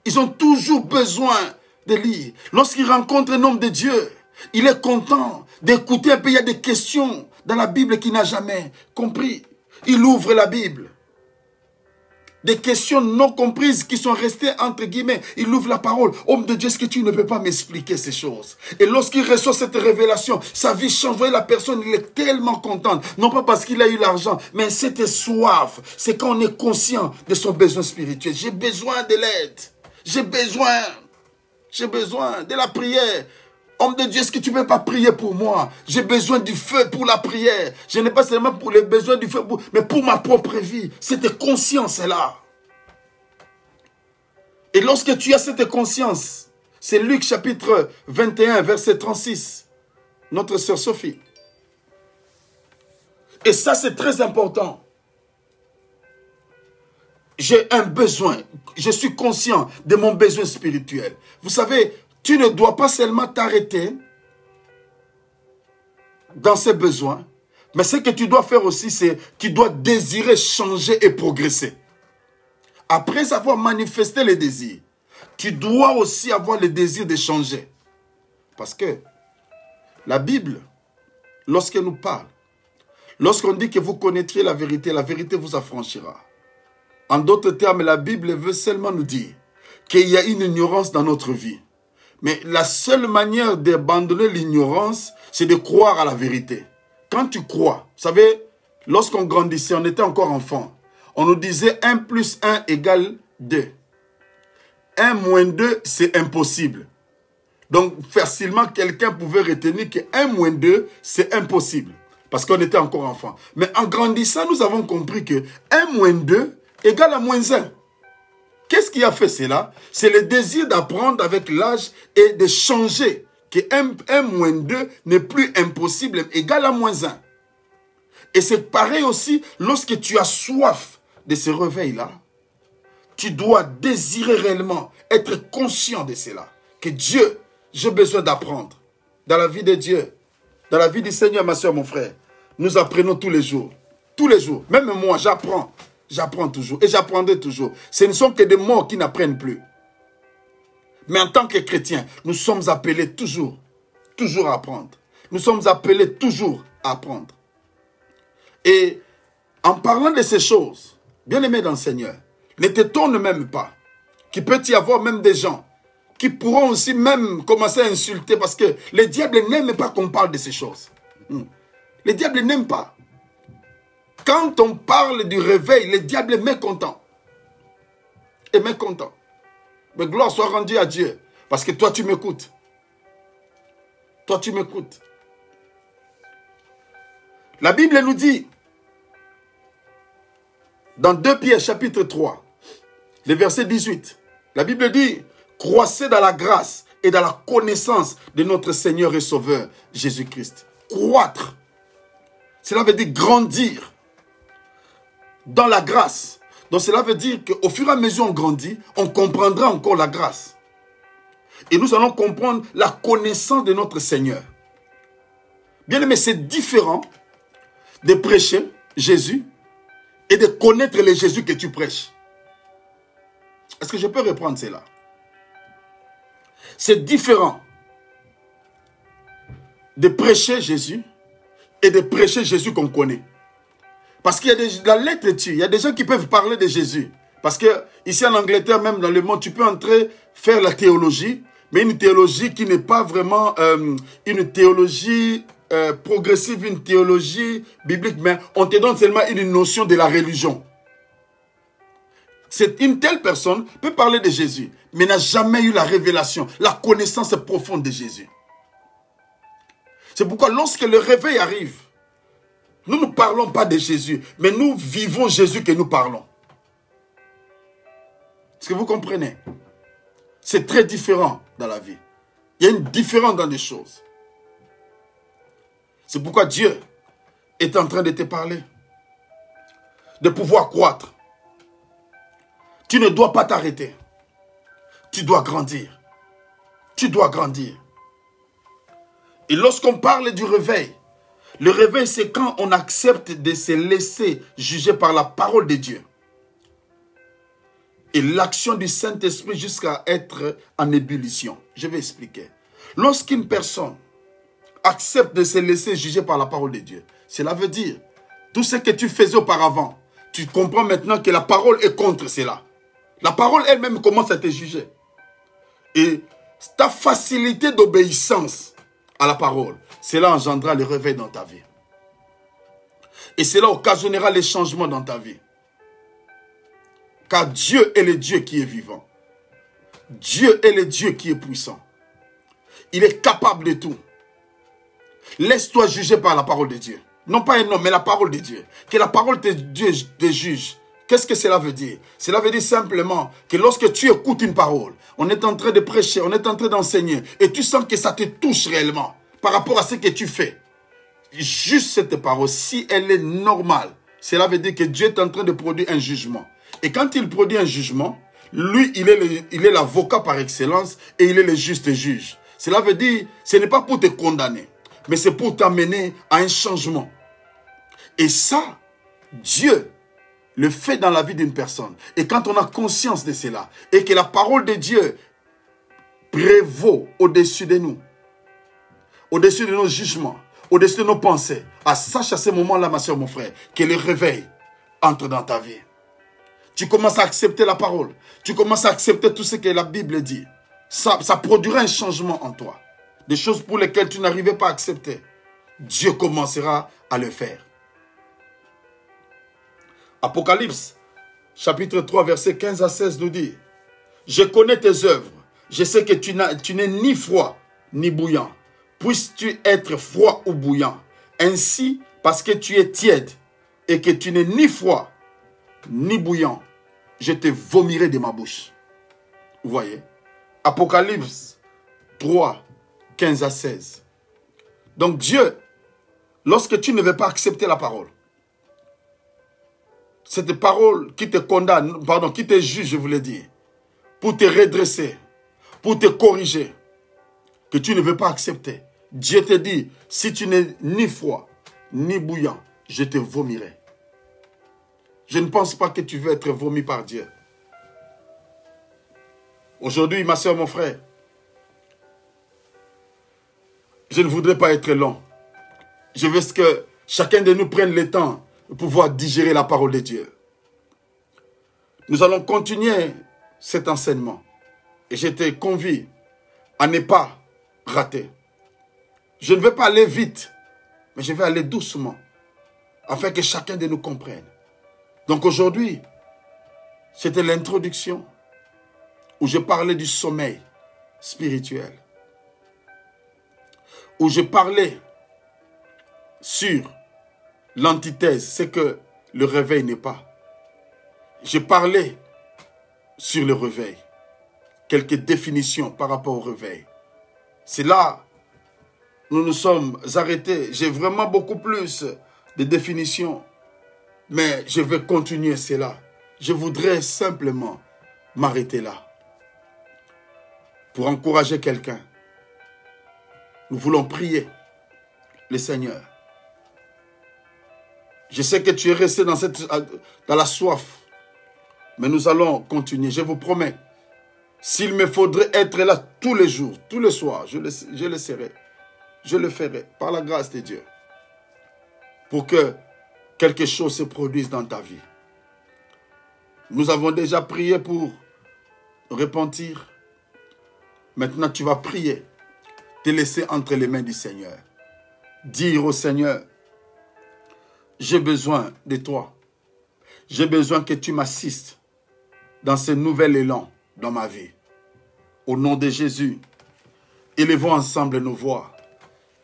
Ils ont toujours besoin de lire. Lorsqu'ils rencontrent un homme de Dieu, il est content d'écouter un peu. Il y a des questions dans la Bible qu'il n'a jamais compris. Il ouvre la Bible. Des questions non comprises qui sont restées entre guillemets. Il ouvre la parole. Homme de Dieu, est-ce que tu ne peux pas m'expliquer ces choses? Et lorsqu'il reçoit cette révélation, sa vie change. Vous voyez, la personne, il est tellement contente. Non pas parce qu'il a eu l'argent, mais c'était soif. C'est quand on est conscient de son besoin spirituel. J'ai besoin de l'aide. J'ai besoin de la prière. Homme de Dieu, est-ce que tu ne peux pas prier pour moi? J'ai besoin du feu pour la prière. Je n'ai pas seulement pour les besoins du feu, mais pour ma propre vie. Cette conscience-là. Et lorsque tu as cette conscience, c'est Luc chapitre 21, verset 36. Notre sœur Sophie. Et ça, c'est très important. J'ai un besoin. Je suis conscient de mon besoin spirituel. Vous savez, tu ne dois pas seulement t'arrêter dans ces besoins, mais ce que tu dois faire aussi, c'est que tu dois désirer changer et progresser. Après avoir manifesté les désirs, tu dois aussi avoir le désir de changer. Parce que la Bible, lorsqu'elle nous parle, lorsqu'on dit que vous connaîtrez la vérité vous affranchira. En d'autres termes, la Bible veut seulement nous dire qu'il y a une ignorance dans notre vie. Mais la seule manière d'abandonner l'ignorance, c'est de croire à la vérité. Quand tu crois, vous savez, lorsqu'on grandissait, on était encore enfant, on nous disait 1 plus 1 égale 2. 1 moins 2, c'est impossible. Donc, facilement, quelqu'un pouvait retenir que 1 moins 2, c'est impossible. Parce qu'on était encore enfant. Mais en grandissant, nous avons compris que 1 moins 2 égale à moins 1. Qu'est-ce qui a fait cela? C'est le désir d'apprendre avec l'âge et de changer. Que 1 moins 2 n'est plus impossible, égal à moins 1. Et c'est pareil aussi lorsque tu as soif de ce réveil-là, tu dois désirer réellement, être conscient de cela. Que Dieu, j'ai besoin d'apprendre. Dans la vie de Dieu, dans la vie du Seigneur, ma soeur, mon frère, nous apprenons tous les jours. Tous les jours. Même moi, j'apprends. J'apprends toujours. Et j'apprendrai toujours. Ce ne sont que des morts qui n'apprennent plus. Mais en tant que chrétiens, nous sommes appelés toujours à apprendre. Nous sommes appelés toujours à apprendre. Et en parlant de ces choses, bien aimés dans le Seigneur, ne t'étonne même pas qu'il peut y avoir même des gens qui pourront aussi même commencer à insulter parce que les diables n'aiment pas qu'on parle de ces choses. Les diables n'aiment pas. Quand on parle du réveil, les diables est mécontent. Et mécontent. Mais gloire soit rendue à Dieu. Parce que toi, tu m'écoutes. Toi, tu m'écoutes. La Bible nous dit, dans 2 Pierre chapitre 3, le verset 18, la Bible dit, croissez dans la grâce et dans la connaissance de notre Seigneur et Sauveur, Jésus-Christ. Croître. Cela veut dire grandir dans la grâce. Donc cela veut dire qu'au fur et à mesure on grandit, on comprendra encore la grâce. Et nous allons comprendre la connaissance de notre Seigneur. Bien aimé, c'est différent de prêcher Jésus et de connaître le Jésus que tu prêches. Est-ce que je peux reprendre cela? C'est différent de prêcher Jésus et de prêcher Jésus qu'on connaît. Parce qu'il y a la lettre tue, il y a des gens qui peuvent parler de Jésus. Parce que ici en Angleterre, même dans le monde, tu peux entrer, faire la théologie, mais une théologie qui n'est pas vraiment une théologie progressive, une théologie biblique, mais on te donne seulement une notion de la religion. Une telle personne peut parler de Jésus, mais n'a jamais eu la révélation, la connaissance profonde de Jésus. C'est pourquoi lorsque le réveil arrive, nous ne parlons pas de Jésus, mais nous vivons Jésus que nous parlons. Est-ce que vous comprenez? C'est très différent dans la vie. Il y a une différence dans les choses. C'est pourquoi Dieu est en train de te parler. De pouvoir croître. Tu ne dois pas t'arrêter. Tu dois grandir. Tu dois grandir. Et lorsqu'on parle du réveil, le réveil, c'est quand on accepte de se laisser juger par la parole de Dieu. Et l'action du Saint-Esprit jusqu'à être en ébullition. Je vais expliquer. Lorsqu'une personne accepte de se laisser juger par la parole de Dieu, cela veut dire, tout ce que tu faisais auparavant, tu comprends maintenant que la parole est contre cela. La parole elle-même commence à te juger. Et ta facilité d'obéissance à la parole, cela engendrera le réveil dans ta vie. Et cela occasionnera les changements dans ta vie. Car Dieu est le Dieu qui est vivant. Dieu est le Dieu qui est puissant. Il est capable de tout. Laisse-toi juger par la parole de Dieu. Non pas un homme, mais la parole de Dieu. Que la parole de Dieu te juge. Qu'est-ce que cela veut dire? Cela veut dire simplement que lorsque tu écoutes une parole, on est en train de prêcher, on est en train d'enseigner, et tu sens que ça te touche réellement par rapport à ce que tu fais. Juste cette parole, si elle est normale, cela veut dire que Dieu est en train de produire un jugement. Et quand il produit un jugement, lui, il est l'avocat par excellence et il est le juste juge. Cela veut dire, ce n'est pas pour te condamner, mais c'est pour t'amener à un changement. Et ça, Dieu le fait dans la vie d'une personne. Et quand on a conscience de cela, et que la parole de Dieu prévaut au-dessus de nous, au-dessus de nos jugements, au-dessus de nos pensées, sache à ce moment-là, ma soeur, mon frère, que le réveil entre dans ta vie. Tu commences à accepter la parole. Tu commences à accepter tout ce que la Bible dit. Ça produira un changement en toi. Des choses pour lesquelles tu n'arrivais pas à accepter. Dieu commencera à le faire. Apocalypse, chapitre 3, verset 15 à 16 nous dit, « Je connais tes œuvres. Je sais que tu n'es ni froid ni bouillant. Puisses-tu être froid ou bouillant. Ainsi, parce que tu es tiède et que tu n'es ni froid ni bouillant, je te vomirai de ma bouche. » Vous voyez? Apocalypse 3, 15 à 16. Donc Dieu, lorsque tu ne veux pas accepter la parole, cette parole qui te condamne, pardon, qui te juge, je voulais dire, pour te redresser, pour te corriger, que tu ne veux pas accepter. Dieu te dit, si tu n'es ni froid, ni bouillant, je te vomirai. Je ne pense pas que tu veux être vomi par Dieu. Aujourd'hui, ma soeur, mon frère, je ne voudrais pas être long. Je veux que chacun de nous prenne le temps de pouvoir digérer la parole de Dieu. Nous allons continuer cet enseignement. Et je te convie à ne pas rater. Je ne vais pas aller vite, mais je vais aller doucement, afin que chacun de nous comprenne. Donc aujourd'hui, c'était l'introduction où je parlais du sommeil spirituel, où je parlais sur l'antithèse, c'est que le réveil n'est pas. Je parlais sur le réveil, quelques définitions par rapport au réveil. C'est là où nous nous sommes arrêtés. J'ai vraiment beaucoup plus de définitions, mais je vais continuer cela. Je voudrais simplement m'arrêter là pour encourager quelqu'un. Nous voulons prier le Seigneur. Je sais que tu es resté dans la soif, mais nous allons continuer. Je vous promets, s'il me faudrait être là tous les jours, tous les soirs, je le serai. Je le ferai par la grâce de Dieu pour que quelque chose se produise dans ta vie. Nous avons déjà prié pour repentir. Maintenant, tu vas prier, te laisser entre les mains du Seigneur. Dire au Seigneur, j'ai besoin de toi. J'ai besoin que tu m'assistes dans ce nouvel élan dans ma vie. Au nom de Jésus, élevons ensemble nos voix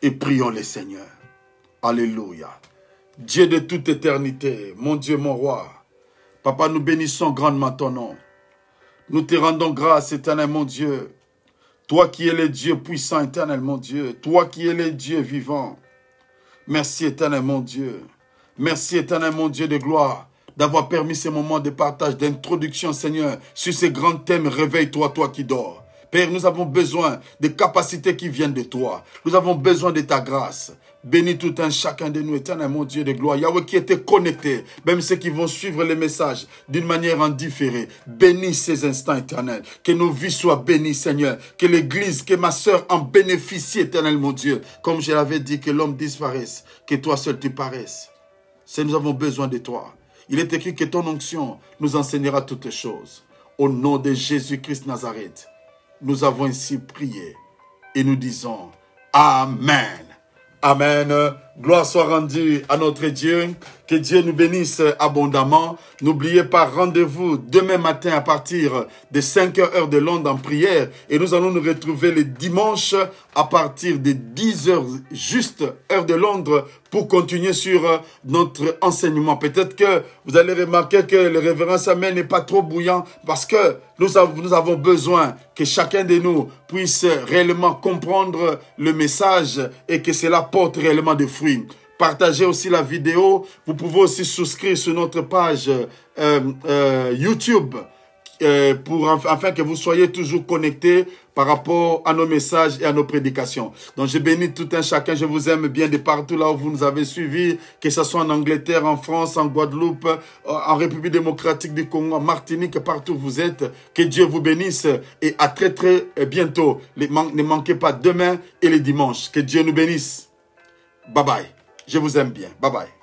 et prions le Seigneur. Alléluia. Dieu de toute éternité, mon Dieu, mon roi, Papa, nous bénissons grandement ton nom. Nous te rendons grâce, éternel mon Dieu. Toi qui es le Dieu puissant, éternel mon Dieu. Toi qui es le Dieu vivant. Merci, éternel mon Dieu. Merci, éternel mon Dieu de gloire, d'avoir permis ce moment de partage, d'introduction, Seigneur, sur ces grands thèmes. Réveille-toi, toi qui dors. Père, nous avons besoin de capacités qui viennent de toi. Nous avons besoin de ta grâce. Bénis tout un chacun de nous, éternel mon Dieu de gloire. Yahweh qui était connecté, même ceux qui vont suivre les messages d'une manière indifférée. Bénis ces instants éternels. Que nos vies soient bénies, Seigneur. Que l'église, que ma sœur en bénéficie, éternel mon Dieu. Comme je l'avais dit, que l'homme disparaisse, que toi seul tu paraisses. Nous avons besoin de toi. Il est écrit que ton onction nous enseignera toutes choses. Au nom de Jésus-Christ Nazareth, nous avons ainsi prié et nous disons Amen. Amen. Gloire soit rendue à notre Dieu. Que Dieu nous bénisse abondamment. N'oubliez pas, rendez-vous demain matin à partir de 5h heure de Londres en prière. Et nous allons nous retrouver le dimanche à partir de 10h juste heure de Londres pour continuer sur notre enseignement. Peut-être que vous allez remarquer que le révérend Samuel n'est pas trop bouillant parce que nous avons besoin que chacun de nous puisse réellement comprendre le message et que cela porte réellement des fruits. Partagez aussi la vidéo. Vous pouvez aussi souscrire sur notre page YouTube afin que vous soyez toujours connectés par rapport à nos messages et à nos prédications. Donc je bénis tout un chacun. Je vous aime bien de partout là où vous nous avez suivis, que ce soit en Angleterre, en France, en Guadeloupe, en République démocratique du Congo, en Martinique, partout où vous êtes. Que Dieu vous bénisse et à très très bientôt. Ne manquez pas demain et les dimanches. Que Dieu nous bénisse. Bye bye. Je vous aime bien. Bye bye.